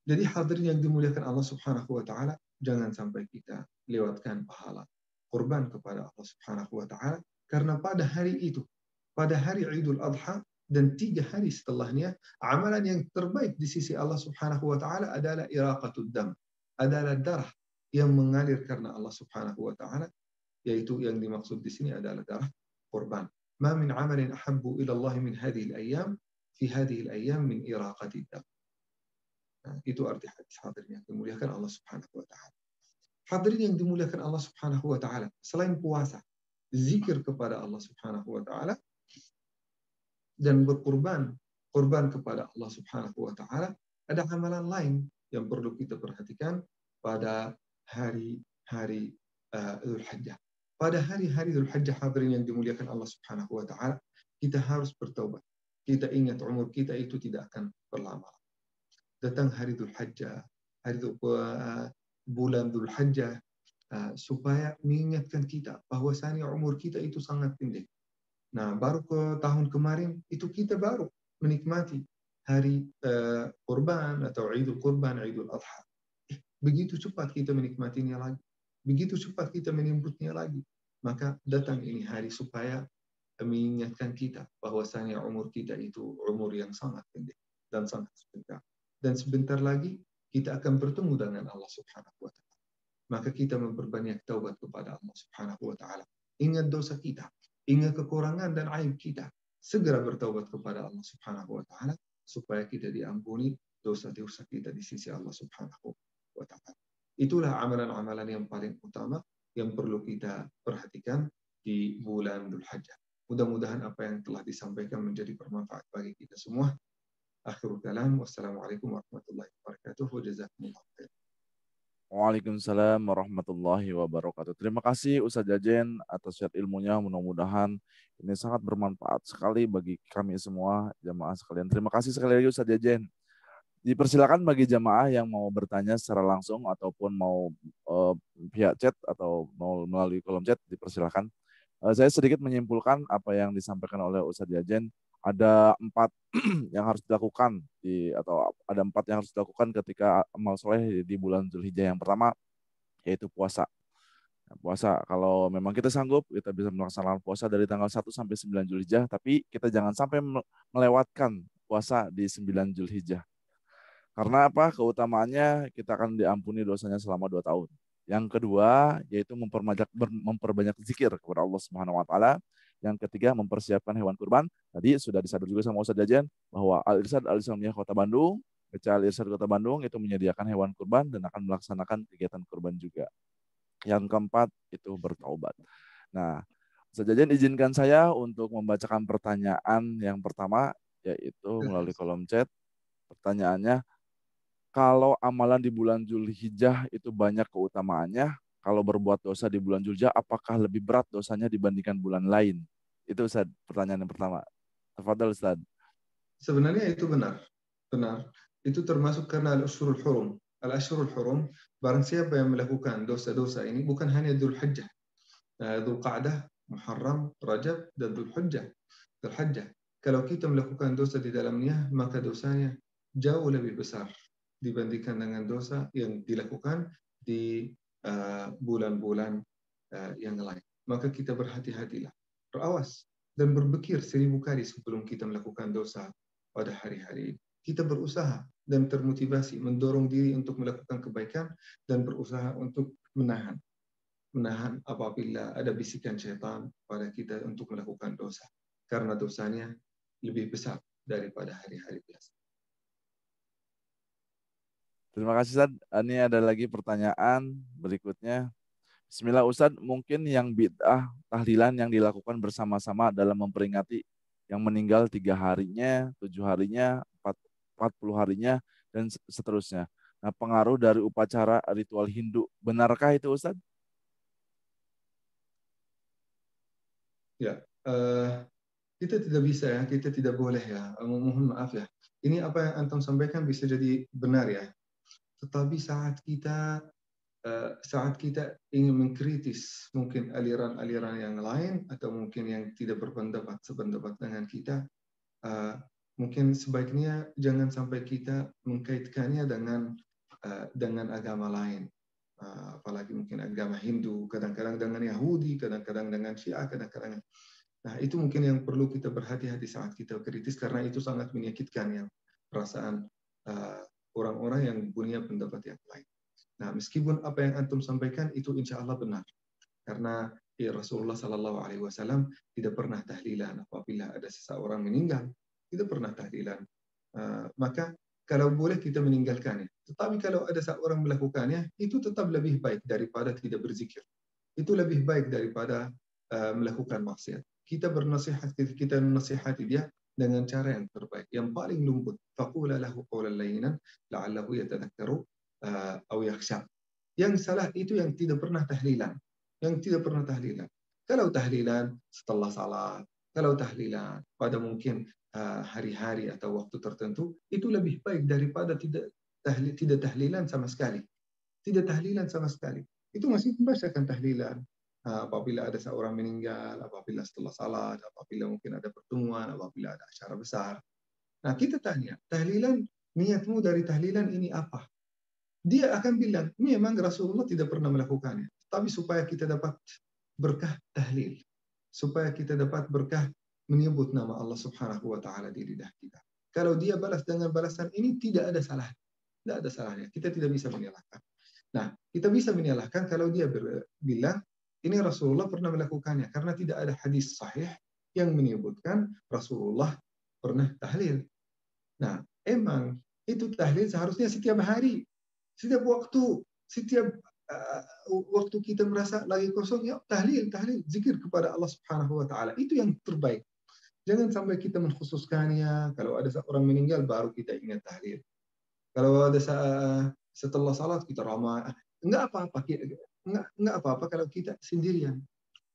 Jadi hadirin yang dimuliakan Allah Subhanahu wa Ta'ala, jangan sampai kita lewatkan pahala kurban kepada Allah Subhanahu wa Ta'ala, karena pada hari itu, pada hari Idul Adha dan 3 hari setelahnya, amalan yang terbaik di sisi Allah Subhanahu wa Ta'ala adalah iraqatud dam, adalah darah yang mengalir karena Allah Subhanahu wa Ta'ala, yaitu yang dimaksud di sini adalah darah kurban. Ma min amalin ahabbu ila Allah min hadhihi al-ayyam fi hadhihi al-ayyam min iraqatid dam. Nah, itu arti hadis. Hadirin yang dimuliakan Allah Subhanahu wa Ta'ala. Hadirin yang dimuliakan Allah Subhanahu wa Ta'ala, selain puasa, zikir kepada Allah Subhanahu wa Ta'ala, dan berkurban kepada Allah Subhanahu wa Ta'ala, ada amalan lain yang perlu kita perhatikan pada hari-hari Dzul Hajjah. Pada hari-hari Dzul Hajjah, hadirin yang dimuliakan Allah Subhanahu wa Ta'ala, kita harus bertaubat. Kita ingat umur kita itu tidak akan berlama. Datang hari Dzul Hajjah, bulan Dzul Hajjah, supaya mengingatkan kita bahwasanya umur kita itu sangat pendek. Nah, baru ke tahun kemarin itu kita baru menikmati hari kurban atau Idul Kurban, Idul Adha. Begitu cepat kita menikmatinya lagi, begitu cepat kita menyambutnya lagi. Maka datang ini hari supaya mengingatkan kita bahwasanya umur kita itu umur yang sangat pendek dan sangat sebentar. Dan sebentar lagi kita akan bertemu dengan Allah Subhanahu wa Ta'ala. Maka kita memperbanyak taubat kepada Allah Subhanahu wa Ta'ala. Ingat dosa kita, ingat kekurangan dan aib kita. Segera bertaubat kepada Allah Subhanahu wa Ta'ala supaya kita diampuni dosa-dosa kita di sisi Allah Subhanahu wa Ta'ala. Itulah amalan-amalan yang paling utama yang perlu kita perhatikan di bulan Dzul Hajjah. Mudah-mudahan apa yang telah disampaikan menjadi bermanfaat bagi kita semua. Akhirul kalam, wassalamualaikum warahmatullahi wabarakatuh, wa jazakumullah khair. Waalaikumsalam warahmatullahi wabarakatuh. Terima kasih Ustadz Jajen atas share ilmunya. Mudah-mudahan ini sangat bermanfaat sekali bagi kami semua jamaah sekalian. Terima kasih sekali lagi Ustadz Jajen. Dipersilakan bagi jamaah yang mau bertanya secara langsung ataupun mau via chat atau mau melalui kolom chat, dipersilakan. Saya sedikit menyimpulkan apa yang disampaikan oleh Ustadz Jajen. Ada 4 yang harus dilakukan atau ada 4 yang harus dilakukan ketika amal soleh di bulan Dzulhijjah. Yang pertama yaitu puasa. Puasa, kalau memang kita sanggup, kita bisa melaksanakan puasa dari tanggal 1 sampai 9 Dzulhijjah, tapi kita jangan sampai melewatkan puasa di 9 Dzulhijjah. Karena apa? Keutamaannya kita akan diampuni dosanya selama 2 tahun. Yang kedua yaitu memperbanyak zikir kepada Allah Subhanahu wa Ta'ala. Yang ketiga, mempersiapkan hewan kurban. Tadi sudah disadar juga sama Ustadz Jajen bahwa Al-Irsyad Al-Islamiyah Kota Bandung, PCA Al-Irsyad Kota Bandung itu menyediakan hewan kurban dan akan melaksanakan kegiatan kurban juga. Yang keempat itu bertaubat. Nah, Ustadz Jajen izinkan saya untuk membacakan pertanyaan yang pertama, yaitu melalui kolom chat. Pertanyaannya, kalau amalan di bulan Dzulhijjah itu banyak keutamaannya, kalau berbuat dosa di bulan Dzulhijjah, apakah lebih berat dosanya dibandingkan bulan lain? Itu Ustaz, pertanyaan yang pertama. Tafadhal Ustaz. Sebenarnya itu benar. Benar. Itu termasuk karena al-ashhurul hurum. Al-ashhurul hurum, barang siapa yang melakukan dosa-dosa ini bukan hanya Dzul Hajjah. Dzul Qa'dah, Muharram, Rajab, dan Dzul Hajjah. Kalau kita melakukan dosa di dalamnya, maka dosanya jauh lebih besar dibandingkan dengan dosa yang dilakukan di bulan-bulan yang lain. Maka kita berhati-hatilah, berawas dan berpikir 1000 kali sebelum kita melakukan dosa pada hari-hari ini. Kita berusaha dan termotivasi mendorong diri untuk melakukan kebaikan dan berusaha untuk menahan apabila ada bisikan syaitan pada kita untuk melakukan dosa, karena dosanya lebih besar daripada hari-hari biasa. Terima kasih Ustaz. Ini ada lagi pertanyaan berikutnya. Bismillah Ustaz, mungkin yang bid'ah tahlilan yang dilakukan bersama-sama dalam memperingati yang meninggal 3 harinya, 7 harinya, 40 harinya, dan seterusnya. Nah, pengaruh dari upacara ritual Hindu, benarkah itu Ustaz? Ya, kita tidak bisa ya, kita tidak boleh ya. Mohon maaf ya. Ini apa yang antum sampaikan bisa jadi benar ya. Tetapi saat kita ingin mengkritis mungkin aliran-aliran yang lain atau mungkin yang tidak sependapat dengan kita, mungkin sebaiknya jangan sampai kita mengkaitkannya dengan agama lain. Apalagi mungkin agama Hindu, kadang-kadang dengan Yahudi, kadang-kadang dengan Syiah, kadang-kadang. Nah, itu mungkin yang perlu kita berhati-hati saat kita kritis, karena itu sangat menyakitkan ya perasaan orang-orang yang punya pendapat yang lain. Nah, meskipun apa yang antum sampaikan itu insya Allah benar, karena Rasulullah Sallallahu Alaihi Wasallam tidak pernah tahlilan apabila ada seseorang meninggal, tidak pernah tahlilan. Maka kalau boleh kita meninggalkannya. Tetapi kalau ada seorang melakukannya, itu tetap lebih baik daripada tidak berzikir. Itu lebih baik daripada melakukan maksiat. Kita menasihati dia dengan cara yang terbaik, yang paling lembut. Faqula lahu qawlan layyinan la'allahu yatadhakkaru aw yakhsha. Yang salah itu yang tidak pernah tahlilan. Yang tidak pernah tahlilan. Kalau tahlilan setelah salat, kalau tahlilan pada mungkin hari-hari atau waktu tertentu, itu lebih baik daripada tidak tahlilan sama sekali. Tidak tahlilan sama sekali. Itu masih membacakan tahlilan. Apabila ada seorang meninggal, apabila setelah salat, apabila mungkin ada pertemuan, apabila ada acara besar. Nah, kita tanya, tahlilan, niatmu dari tahlilan ini apa? Dia akan bilang, memang Rasulullah tidak pernah melakukannya. Tapi supaya kita dapat berkah tahlil. Supaya kita dapat berkah menyebut nama Allah Subhanahu wa taala di lidah kita. Kalau dia balas dengan balasan ini tidak ada salah. Tidak ada salahnya. Kita tidak bisa menyalahkan. Nah, kita bisa menyalahkan kalau dia bilang ini Rasulullah pernah melakukannya karena tidak ada hadis sahih yang menyebutkan Rasulullah pernah tahlil. Nah, emang itu tahlil seharusnya setiap hari, setiap waktu, setiap waktu kita merasa lagi kosong, ya tahlil, zikir kepada Allah Subhanahu wa taala. Itu yang terbaik. Jangan sampai kita mengkhususkannya, kalau ada seorang meninggal baru kita ingat tahlil. Kalau ada setelah salat kita ramai, enggak apa-apa, enggak apa-apa kalau kita sendirian.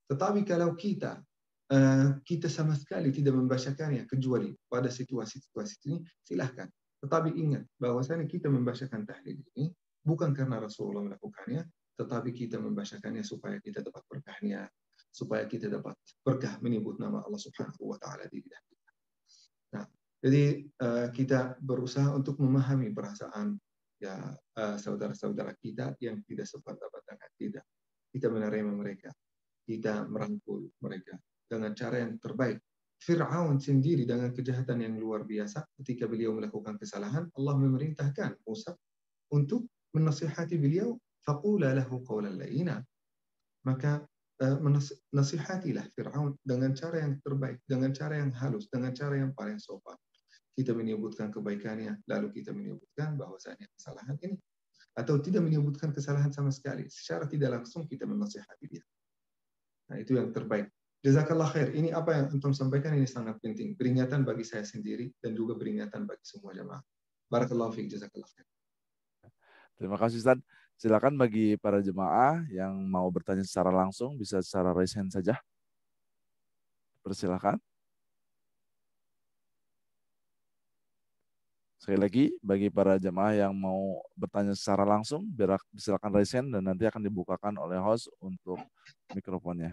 Tetapi kalau kita sama sekali tidak membacakannya kecuali pada situasi-situasi ini, silahkan. Tetapi ingat bahwasanya kita membacakan tahlil ini bukan karena Rasulullah melakukannya, tetapi kita membacakannya supaya kita dapat berkahnya, supaya kita dapat berkah menyebut nama Allah Subhanahu wa taala di lidah kita. Nah, jadi kita berusaha untuk memahami perasaan ya saudara-saudara kita yang tidak sependapat dengan kita. Kita menerima mereka, kita merangkul mereka dengan cara yang terbaik. Fir'aun sendiri dengan kejahatan yang luar biasa ketika beliau melakukan kesalahan, Allah memerintahkan Musa untuk menasihati beliau, faqula lahu qawlan layyina. Maka nasihatilah Fir'aun dengan cara yang terbaik, dengan cara yang halus, dengan cara yang paling sopan. Kita menyebutkan kebaikannya, lalu kita menyebutkan bahwasanya kesalahan ini, atau tidak menyebutkan kesalahan sama sekali, secara tidak langsung kita menasihati dia. Nah, itu yang terbaik. Jazakallah khair. Ini apa yang antum sampaikan ini sangat penting. Peringatan bagi saya sendiri dan juga peringatan bagi semua jamaah. Barakallahu fiik, jazakallah khair. Terima kasih Ustaz. Silakan bagi para jemaah yang mau bertanya secara langsung bisa secara raise hand saja. Persilakan. Sekali lagi bagi para jemaah yang mau bertanya secara langsung silakan raise hand dan nanti akan dibukakan oleh host untuk mikrofonnya.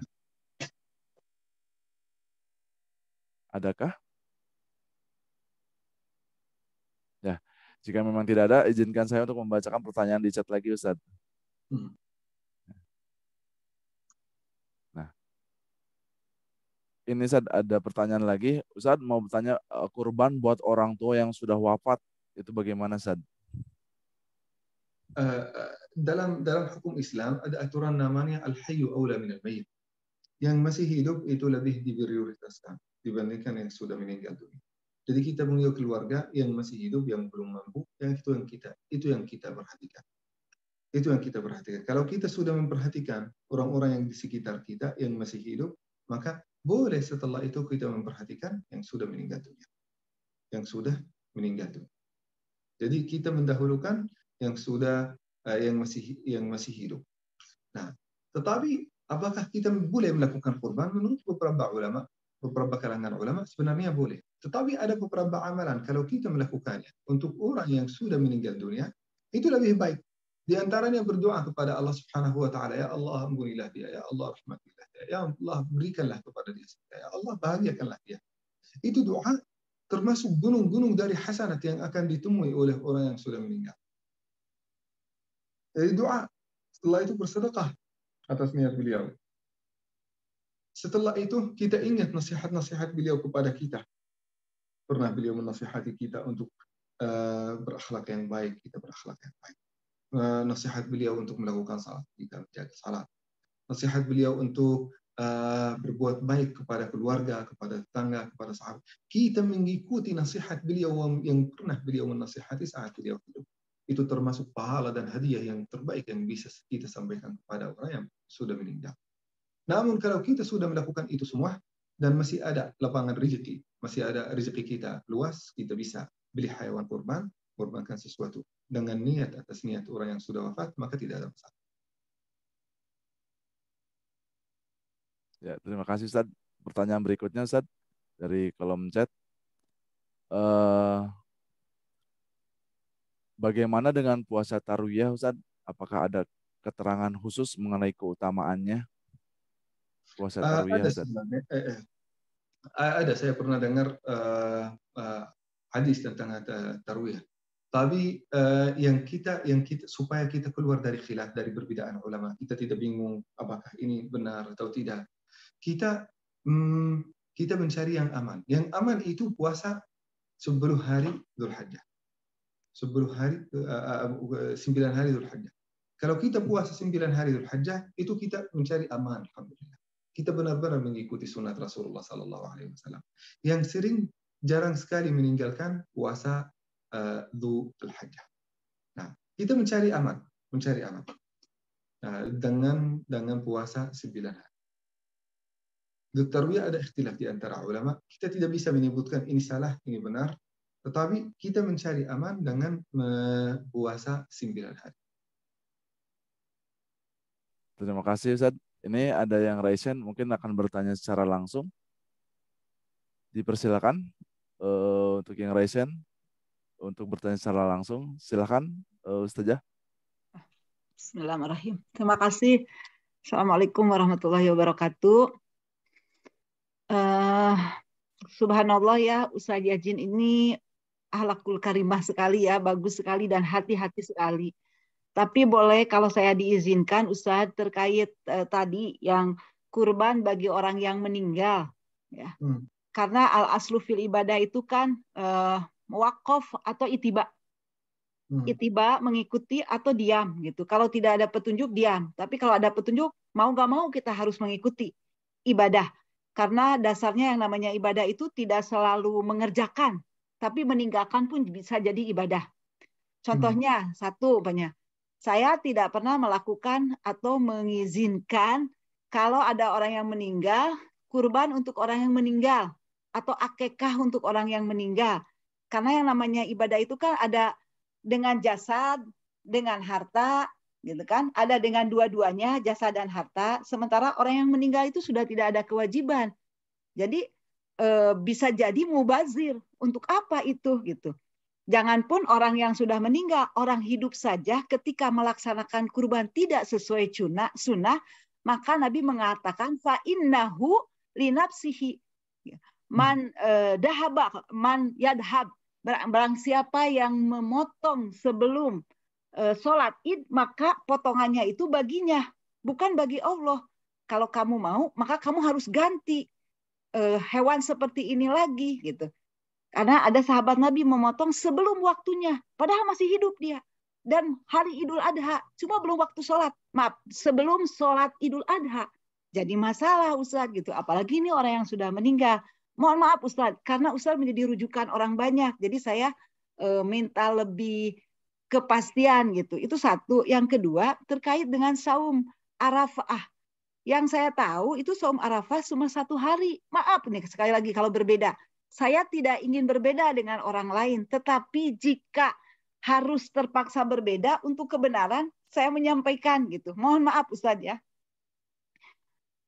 Adakah? Ya, jika memang tidak ada, izinkan saya untuk membacakan pertanyaan di chat lagi, Ustaz. Nah, ini Ustaz ada pertanyaan lagi. Ustaz mau bertanya, kurban buat orang tua yang sudah wafat, itu bagaimana, Ustaz? Dalam hukum Islam ada aturan namanya al-hayyu aula min al-mayyit. Yang masih hidup itu lebih diprioritaskan dibandingkan yang sudah meninggal dunia. Jadi kita punya keluarga yang masih hidup, yang belum mampu, itu yang kita perhatikan. Itu yang kita perhatikan. Kalau kita sudah memperhatikan orang-orang yang di sekitar kita yang masih hidup, maka boleh setelah itu kita memperhatikan yang sudah meninggal dunia. Yang sudah meninggal dunia. Jadi kita mendahulukan yang sudah yang masih hidup. Nah, tetapi apakah kita boleh melakukan kurban? Menurut beberapa ulama, beberapa kalangan ulama sebenarnya boleh. Tetapi ada beberapa amalan kalau kita melakukannya untuk orang yang sudah meninggal dunia, itu lebih baik. Di antaranya berdoa kepada Allah Subhanahu wa taala, ya Allah ampunilah dia, ya Allah rahmatilah dia, ya Allah berikanlah kepada dia, ya Allah bahagiakanlah dia. Itu doa termasuk gunung-gunung dari hasanat yang akan ditemui oleh orang yang sudah meninggal. Jadi doa, setelah itu bersedekah atas niat beliau. Setelah itu kita ingat nasihat-nasihat beliau kepada kita. Pernah beliau menasihati kita untuk berakhlak yang baik, kita berakhlak yang baik. Nasihat beliau untuk melakukan salat, kita menjaga salat. Nasihat beliau untuk berbuat baik kepada keluarga, kepada tetangga, kepada sahabat. Kita mengikuti nasihat beliau yang pernah beliau menasihati saat beliau hidup. Itu termasuk pahala dan hadiah yang terbaik yang bisa kita sampaikan kepada orang yang sudah meninggal. Namun kalau kita sudah melakukan itu semua dan masih ada lapangan rezeki, masih ada rezeki kita luas, kita bisa beli hewan kurban, kurbankan sesuatu dengan niat atas niat orang yang sudah wafat, maka tidak ada masalah. Ya, terima kasih Ustaz. Pertanyaan berikutnya Ustaz dari kolom chat. Bagaimana dengan puasa Tarwiyah Ustaz? Apakah ada keterangan khusus mengenai keutamaannya puasa Tarwiyah Ada Ustaz? sebenarnya. Ada, saya pernah dengar hadis tentang Tarwiyah. Tapi yang kita supaya kita keluar dari khilaf, dari perbedaan ulama, kita tidak bingung apakah ini benar atau tidak. Kita mencari yang aman. Yang aman itu puasa 10 hari Dzulhijjah. 10 hari 9 hari Dzulhijjah. Kalau kita puasa 9 hari Dzulhijjah, itu kita mencari aman, alhamdulillah. Kita benar-benar mengikuti sunat Rasulullah SAW. Yang jarang sekali meninggalkan puasa Dzulhijjah. Nah, kita mencari aman. Nah, dengan puasa 9 hari. Tarwiyah ada ikhtilaf di antara ulama. Kita tidak bisa menyebutkan ini salah, ini benar. Tetapi kita mencari aman dengan puasa 9 hari. Terima kasih Ustaz. Ini ada yang raisen mungkin akan bertanya secara langsung. Dipersilakan untuk yang raisen untuk bertanya secara langsung. Silakan Ustazah. Bismillahirrahmanirrahim. Terima kasih. Assalamualaikum warahmatullahi wabarakatuh. Subhanallah ya, Ustaz Yajin ini akhlakul karimah sekali ya, bagus sekali dan hati-hati sekali. Tapi boleh kalau saya diizinkan Ustaz terkait tadi yang kurban bagi orang yang meninggal ya. Karena al-aslu fil ibadah itu kan wakaf atau itiba. Itiba mengikuti atau diam gitu. Kalau tidak ada petunjuk diam, tapi kalau ada petunjuk mau nggak mau kita harus mengikuti ibadah. Karena dasarnya yang namanya ibadah itu tidak selalu mengerjakan, tapi meninggalkan pun bisa jadi ibadah. Contohnya satu banyak. Saya tidak pernah melakukan atau mengizinkan kalau ada orang yang meninggal, kurban untuk orang yang meninggal atau akekah untuk orang yang meninggal. Karena yang namanya ibadah itu kan ada dengan jasad, dengan harta, gitu kan? Ada dengan dua-duanya, jasad dan harta. Sementara orang yang meninggal itu sudah tidak ada kewajiban. Jadi bisa jadi mubazir. Untuk apa itu gitu? Jangan pun orang yang sudah meninggal, orang hidup saja ketika melaksanakan kurban tidak sesuai sunnah, maka Nabi mengatakan fa innahu linafsihi. Man dahaba, man yadhab. Barang siapa yang memotong sebelum sholat id, maka potongannya itu baginya, bukan bagi Allah. Kalau kamu mau, maka kamu harus ganti hewan seperti ini lagi gitu. Karena ada sahabat Nabi memotong sebelum waktunya, padahal masih hidup dia. Dan hari Idul Adha, cuma belum waktu sholat. Maaf, sebelum sholat Idul Adha. Jadi masalah Ustaz gitu. Apalagi ini orang yang sudah meninggal. Mohon maaf Ustaz, karena Ustaz menjadi rujukan orang banyak. Jadi saya minta lebih kepastian gitu. Itu satu. Yang kedua, terkait dengan saum Arafah. Yang saya tahu itu saum Arafah cuma 1 hari. Maaf nih, sekali lagi kalau berbeda. Saya tidak ingin berbeda dengan orang lain, tetapi jika harus terpaksa berbeda untuk kebenaran saya menyampaikan gitu. Mohon maaf Ustadz ya.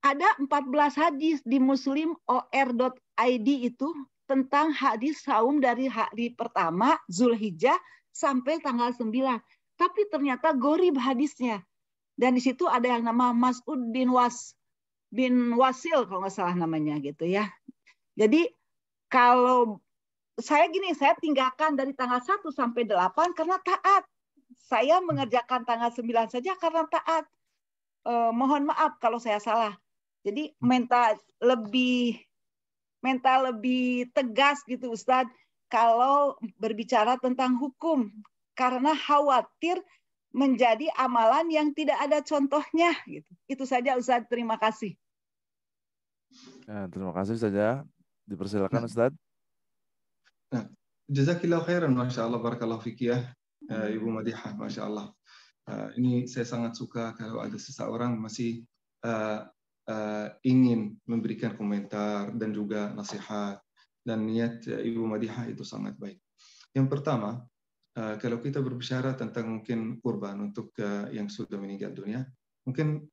Ada 14 hadis di muslim.or.id itu tentang hadis saum dari hari pertama Zulhijjah sampai tanggal 9. Tapi ternyata gorib hadisnya. Dan di situ ada yang nama Mas'ud bin Wasil kalau nggak salah namanya gitu ya. Jadi kalau saya tinggalkan dari tanggal 1 sampai 8 karena taat. Saya mengerjakan tanggal 9 saja karena taat. Mohon maaf kalau saya salah. Jadi mental lebih tegas gitu Ustadz kalau berbicara tentang hukum karena khawatir menjadi amalan yang tidak ada contohnya gitu. Itu saja Ustadz, terima kasih. Ya, terima kasih saja. Dipersilakan Ustadz. Nah, jazakillah khairan, Masya Allah, barakallahu fiki ya, Ibu Madihah, Masya Allah. Ini saya sangat suka kalau ada seseorang masih ingin memberikan komentar dan juga nasihat, dan niat Ibu Madihah itu sangat baik. Yang pertama, kalau kita berbicara tentang mungkin kurban untuk yang sudah meninggal dunia, mungkin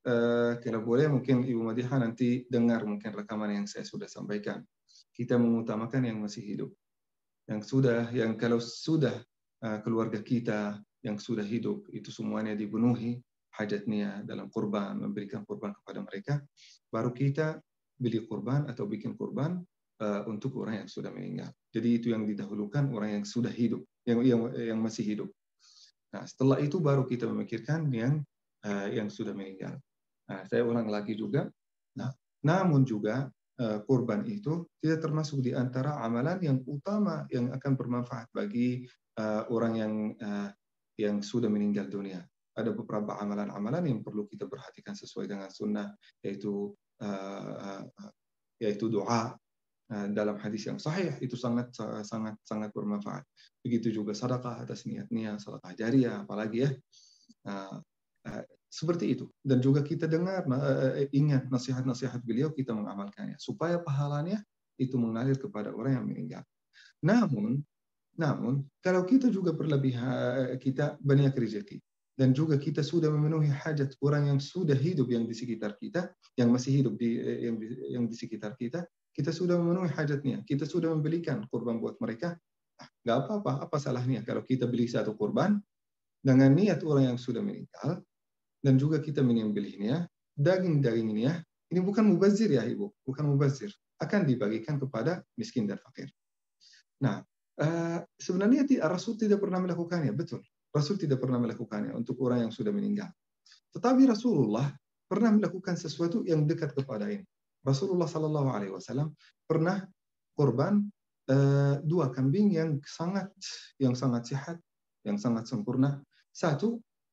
kalau boleh mungkin Ibu Madihah nanti dengar mungkin rekaman yang saya sudah sampaikan. Kita mengutamakan yang masih hidup. Yang kalau sudah keluarga kita yang sudah hidup itu semuanya dipenuhi hajatnya dalam kurban, memberikan kurban kepada mereka, baru kita beli kurban atau bikin kurban untuk orang yang sudah meninggal. Jadi itu yang didahulukan orang yang sudah hidup, yang masih hidup. Nah, setelah itu baru kita memikirkan yang sudah meninggal. Nah, saya ulang lagi juga. Nah, namun juga kurban itu tidak termasuk di antara amalan yang utama yang akan bermanfaat bagi orang yang sudah meninggal dunia. Ada beberapa amalan-amalan yang perlu kita perhatikan sesuai dengan sunnah, yaitu doa. Dalam hadis yang sahih itu sangat bermanfaat. Begitu juga sedekah atas niatnya, sedekah jariah apalagi ya. Seperti itu. Dan juga kita dengar, ingat nasihat-nasihat beliau, kita mengamalkannya supaya pahalanya itu mengalir kepada orang yang meninggal. Namun kalau kita juga berlebihan, kita banyak rezeki dan juga kita sudah memenuhi hajat orang yang sudah hidup yang di sekitar kita, yang masih hidup yang di sekitar kita, kita sudah memenuhi hajatnya, kita sudah membelikan kurban buat mereka, nggak apa-apa, apa salahnya kalau kita beli satu kurban dengan niat orang yang sudah meninggal, dan juga kita menyembelihnya, daging-dagingnya, ini bukan mubazir ya Ibu, bukan mubazir, akan dibagikan kepada miskin dan fakir. Nah, sebenarnya Rasul tidak pernah melakukannya, betul. Rasul tidak pernah melakukannya untuk orang yang sudah meninggal. Tetapi Rasulullah pernah melakukan sesuatu yang dekat kepada ini. Rasulullah SAW pernah kurban 2 kambing yang sangat sehat, yang sangat sempurna. 1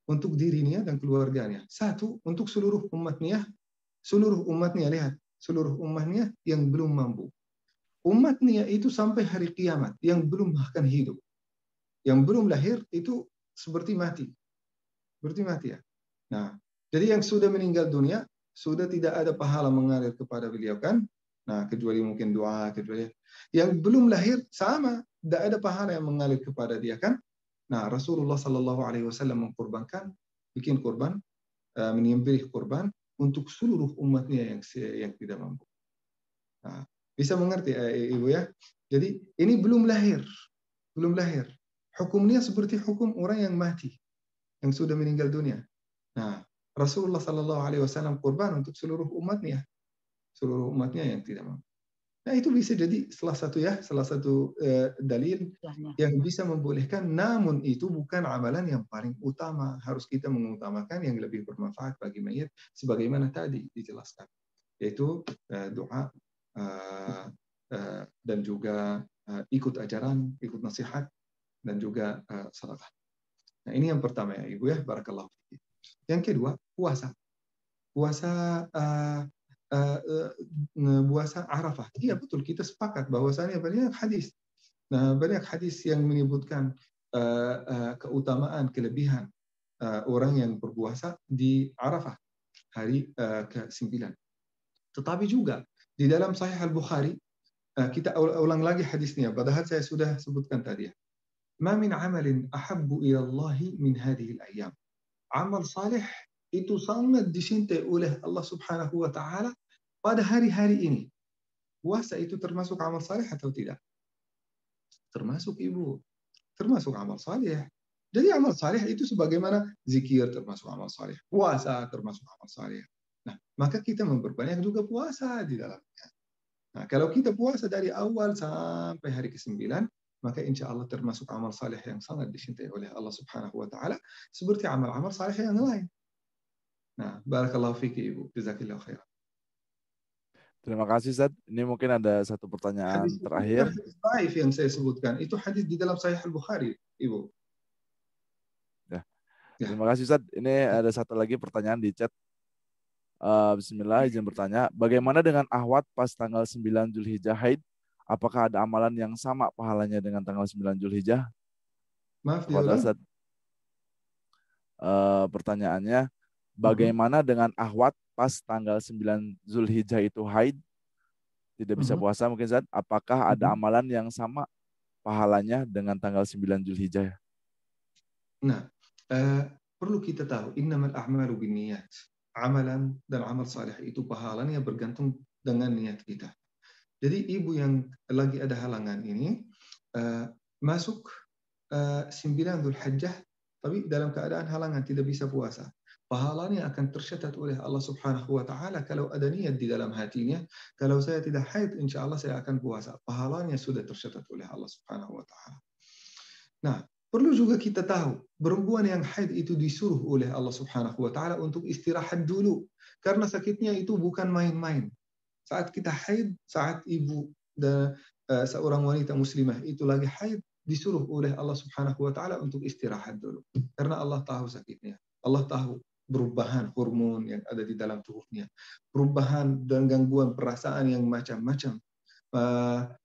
untuk dirinya dan keluarganya. 1 untuk seluruh umatnya. Lihat, seluruh umatnya yang belum mampu. Umatnya itu sampai hari kiamat, yang belum akan hidup, yang belum lahir itu seperti mati ya. Nah, jadi yang sudah meninggal dunia sudah tidak ada pahala mengalir kepada beliau kan. Nah, kecuali mungkin doa, kecuali yang belum lahir sama, tidak ada pahala yang mengalir kepada dia kan. Nah, Rasulullah SAW bikin kurban, menyembelih kurban untuk seluruh umatnya yang tidak mampu. Nah, bisa mengerti Ibu ya? Jadi ini belum lahir. Hukumnya seperti hukum orang yang mati, yang sudah meninggal dunia. Nah, Rasulullah SAW kurban untuk seluruh umatnya yang tidak mampu. Nah, itu bisa jadi salah satu dalil yang bisa membolehkan. Namun itu bukan amalan yang paling utama. Harus kita mengutamakan yang lebih bermanfaat bagi mayit, sebagaimana tadi dijelaskan, yaitu doa. Dan juga ikut ajaran, ikut nasihat, dan juga sedekah. Nah, ini yang pertama ya Ibu ya, barakallahu fiik. Yang kedua, puasa Arafah. Iya betul, kita sepakat bahwasanya banyak hadis. Nah, banyak hadis yang menyebutkan keutamaan, kelebihan orang yang berpuasa di Arafah, hari ke-9. Tetapi juga di dalam Sahih Al-Bukhari, kita ulang lagi hadisnya, padahal saya sudah sebutkan tadi ya. ma min amalin ahabbu ila Allah min hadhihi al-ayyam. Amal saleh itu sangat dicintai oleh Allah Subhanahu wa taala pada hari-hari ini. Puasa itu termasuk amal saleh atau tidak? Termasuk, Ibu. Termasuk amal saleh. Jadi amal saleh itu sebagaimana zikir termasuk amal saleh, puasa termasuk amal saleh. Nah, maka kita memperbanyak juga puasa di dalamnya. Nah, kalau kita puasa dari awal sampai hari ke-9, maka insya Allah termasuk amal saleh yang sangat dicintai oleh Allah Subhanahu wa taala seperti amal-amal saleh yang lain. Nah, barakallahu fiki Ibu, jazakallahu khairan. Terima kasih Ustaz. Ini mungkin ada satu pertanyaan Hadis itu terakhir. bukan hadis dhaif yang saya sebutkan, itu hadis di dalam Sahih Al-Bukhari, Ibu. Ya. Ya. Terima kasih Ustaz. Ini ada satu lagi pertanyaan di chat. Bismillah, izin bertanya. Bagaimana dengan ahwat pas tanggal 9 Zulhijjah haid? Apakah ada amalan yang sama pahalanya dengan tanggal 9 Zulhijjah? Maaf Kepada diulang. Ustaz. Pertanyaannya, bagaimana dengan ahwat pas tanggal 9 Zulhijjah itu haid? Tidak bisa puasa mungkin Ustaz. Apakah ada amalan yang sama pahalanya dengan tanggal 9 Zulhijjah? Nah, perlu kita tahu, innamal a'malu binniyat. Amalan dan amal saleh itu pahalanya bergantung dengan niat kita. Jadi ibu yang lagi ada halangan ini masuk 9 Dzulhijjah tapi dalam keadaan halangan tidak bisa puasa. Pahalanya akan tercatat oleh Allah Subhanahu wa taala kalau ada niat di dalam hatinya, kalau saya tidak haid insya Allah saya akan puasa. Pahalanya sudah tercatat oleh Allah Subhanahu wa taala. Nah, perlu juga kita tahu, perempuan yang haid itu disuruh oleh Allah Subhanahu wa taala untuk istirahat dulu karena sakitnya itu bukan main-main. Saat kita haid, saat ibu dan seorang wanita muslimah itu lagi haid, disuruh oleh Allah Subhanahu wa taala untuk istirahat dulu. Karena Allah tahu sakitnya. Allah tahu perubahan hormon yang ada di dalam tubuhnya. Perubahan dan gangguan perasaan yang macam-macam.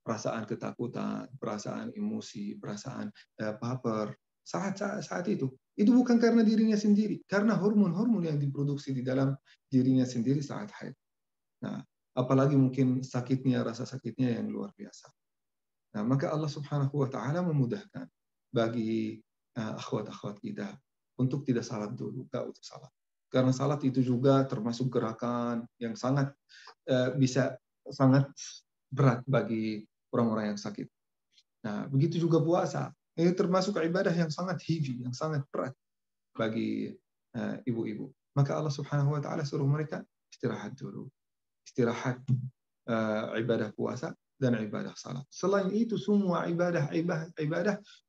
Perasaan ketakutan, perasaan emosi, perasaan baper. Saat itu bukan karena dirinya sendiri, karena hormon-hormon yang diproduksi di dalam dirinya sendiri saat haid. Nah, apalagi mungkin sakitnya, rasa sakitnya yang luar biasa. Nah, maka Allah Subhanahu wa taala memudahkan bagi akhwat-akhwat kita untuk tidak salat dulu, enggak untuk salat. Karena salat itu juga termasuk gerakan yang sangat bisa sangat berat bagi orang-orang yang sakit. Nah, begitu juga puasa. Ini termasuk ibadah yang sangat heavy, yang sangat berat bagi ibu-ibu. Maka Allah Subhanahu wa taala suruh mereka istirahat dulu. Istirahat ibadah puasa dan ibadah salat. Selain itu semua ibadah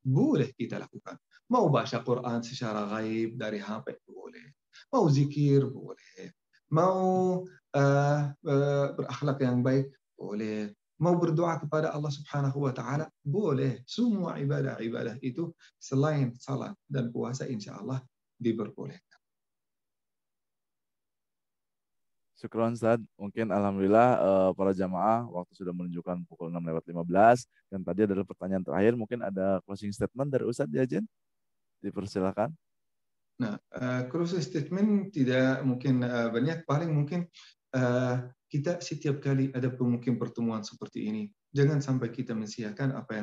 boleh kita lakukan. Mau baca Quran secara gaib dari HP boleh. Mau zikir boleh. Mau berakhlak yang baik boleh. Mau berdoa kepada Allah Subhanahu wa taala boleh. Semua ibadah itu selain salat dan puasa insya Allah diperbolehkan. Syukron Ustaz. Mungkin alhamdulillah para jamaah waktu sudah menunjukkan pukul 6:15 dan tadi adalah pertanyaan terakhir. Mungkin ada closing statement dari Ustaz Yajin. Dipersilakan. Nah, closing statement tidak mungkin banyak, paling mungkin kita setiap kali ada mungkin pertemuan seperti ini, jangan sampai kita mensia-siakan apa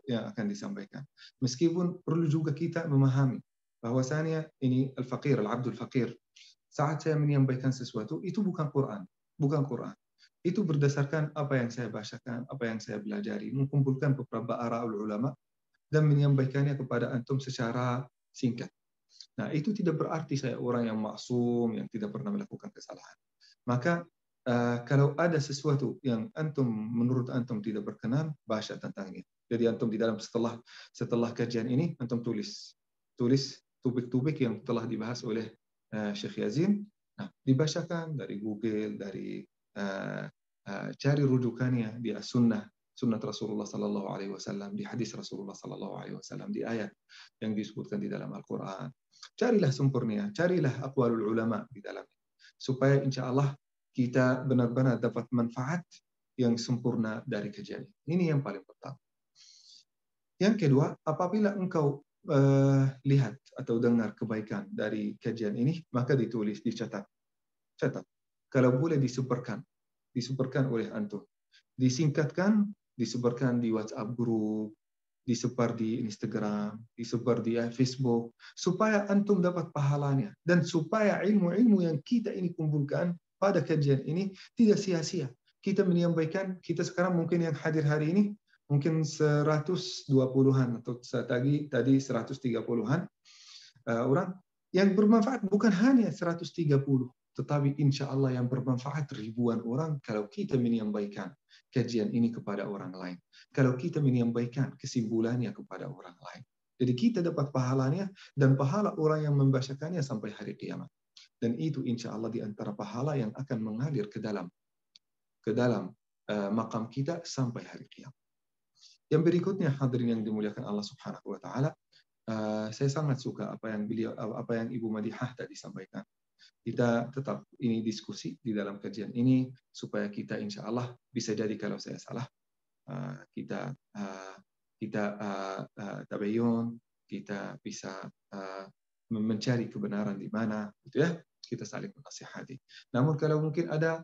yang akan disampaikan. Meskipun perlu juga kita memahami bahwasanya ini al-faqir, al-abdul faqir. Saat saya menyampaikan sesuatu, itu bukan Quran. Bukan Quran. Itu berdasarkan apa yang saya bacakan, apa yang saya pelajari, mengumpulkan beberapa ara'ul ulama, dan menyampaikannya kepada antum secara singkat. Nah, itu tidak berarti saya orang yang maksum, yang tidak pernah melakukan kesalahan. Maka, kalau ada sesuatu yang antum, menurut antum tidak berkenan, baca tentangnya. Jadi antum di dalam setelah kajian ini, antum tulis topik-topik yang telah dibahas oleh Syekh Yazin, nah dibacakan dari Google, dari cari rujukannya di sunnah Rasulullah Sallallahu Alaihi Wasallam, di hadis Rasulullah Sallallahu Alaihi Wasallam, di ayat yang disebutkan di dalam Al-Quran. Carilah sempurna, carilah aqwalul ulama di dalamnya, supaya insya Allah kita benar-benar dapat manfaat yang sempurna dari kajian ini. Ini yang paling pertama. Yang kedua, apabila engkau lihat atau dengar kebaikan dari kajian ini, maka ditulis, dicatat. Kalau boleh disebarkan oleh antum. Disingkatkan, disebarkan di WhatsApp group, disebar di Instagram, disebar di Facebook, supaya antum dapat pahalanya dan supaya ilmu-ilmu yang kita ini kumpulkan pada kajian ini tidak sia-sia. Kita menyampaikan, kita sekarang mungkin yang hadir hari ini mungkin 120-an atau tadi 130-an orang yang bermanfaat, bukan hanya 130, tetapi insya Allah yang bermanfaat ribuan orang kalau kita menyampaikan kajian ini kepada orang lain. Kalau kita menyampaikan kesimpulannya kepada orang lain. Jadi kita dapat pahalanya dan pahala orang yang membacakannya sampai hari kiamat. Dan itu insya Allah di antara pahala yang akan mengalir ke dalam makam kita sampai hari kiamat. Yang berikutnya, hadirin yang dimuliakan Allah Subhanahu wa taala, saya sangat suka apa yang Ibu Madihah tadi sampaikan. Kita tetap ini diskusi di dalam kajian ini supaya kita insya Allah bisa jadi kalau saya salah kita tabayun, kita bisa mencari kebenaran di mana, gitu ya. Kita saling menasihati. Namun kalau mungkin ada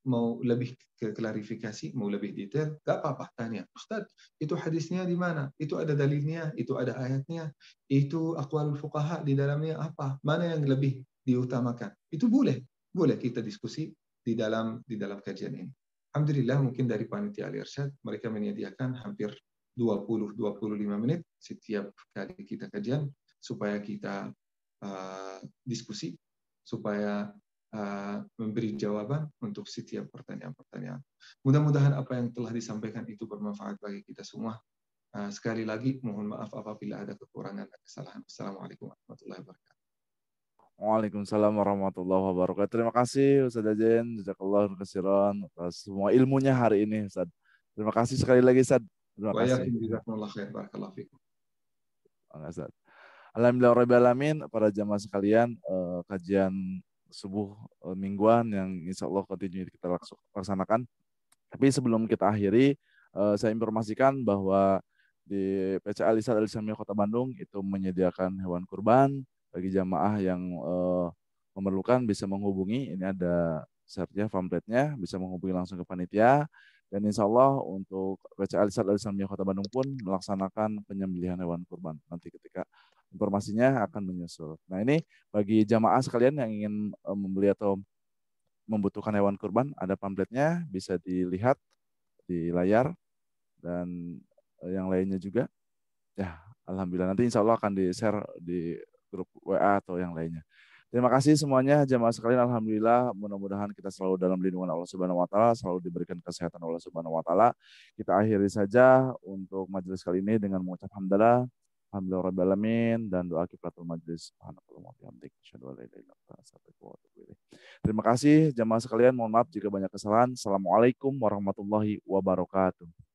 mau lebih ke klarifikasi, mau lebih detail, gak apa-apa tanya. Ustaz, itu hadisnya di mana? Itu ada dalilnya, itu ada ayatnya, itu aqwalul fuqaha di dalamnya apa? Mana yang lebih diutamakan? Itu boleh kita diskusi di dalam kajian ini. Alhamdulillah mungkin dari panitia Al-Irsyad mereka menyediakan hampir 20-25 menit setiap kali kita kajian supaya kita diskusi, supaya memberi jawaban untuk setiap pertanyaan-pertanyaan. Mudah-mudahan apa yang telah disampaikan itu bermanfaat bagi kita semua. Sekali lagi mohon maaf apabila ada kekurangan dan kesalahan. Assalamualaikum warahmatullahi wabarakatuh. Waalaikumsalam warahmatullahi wabarakatuh. Terima kasih Ustaz Ajen, jazakallahu khairan atas semua ilmunya hari ini Ustaz. Terima kasih sekali lagi Ustaz. Terima kasih. Jazakumullah khair, barakallahu fikum. Alhamdulillah alamin, para jamaah sekalian, kajian subuh mingguan yang insya Allah continue kita laksanakan. Tapi sebelum kita akhiri, saya informasikan bahwa di PC Al-Irsyad Al-Islamiyah Kota Bandung itu menyediakan hewan kurban bagi jamaah yang memerlukan bisa menghubungi. Ini ada share-nya, pamfletnya, bisa menghubungi langsung ke panitia. Dan insya Allah untuk PC Al-Irsyad Al-Islamiyah Kota Bandung pun melaksanakan penyembelihan hewan kurban nanti ketika informasinya akan menyusul. Nah ini bagi jamaah sekalian yang ingin membeli atau membutuhkan hewan kurban, ada pamfletnya, bisa dilihat di layar dan yang lainnya juga. Ya, alhamdulillah nanti insya Allah akan di-share di grup WA atau yang lainnya. Terima kasih semuanya jamaah sekalian. Alhamdulillah, mudah-mudahan kita selalu dalam lindungan Allah Subhanahu wa taala, selalu diberikan kesehatan Allah Subhanahu wa taala. Kita akhiri saja untuk majelis kali ini dengan mengucap hamdalah. Alhamdulillah alamin dan doa kifaratul majlis. Terima kasih jamaah sekalian. Mohon maaf jika banyak kesalahan. Assalamualaikum warahmatullahi wabarakatuh.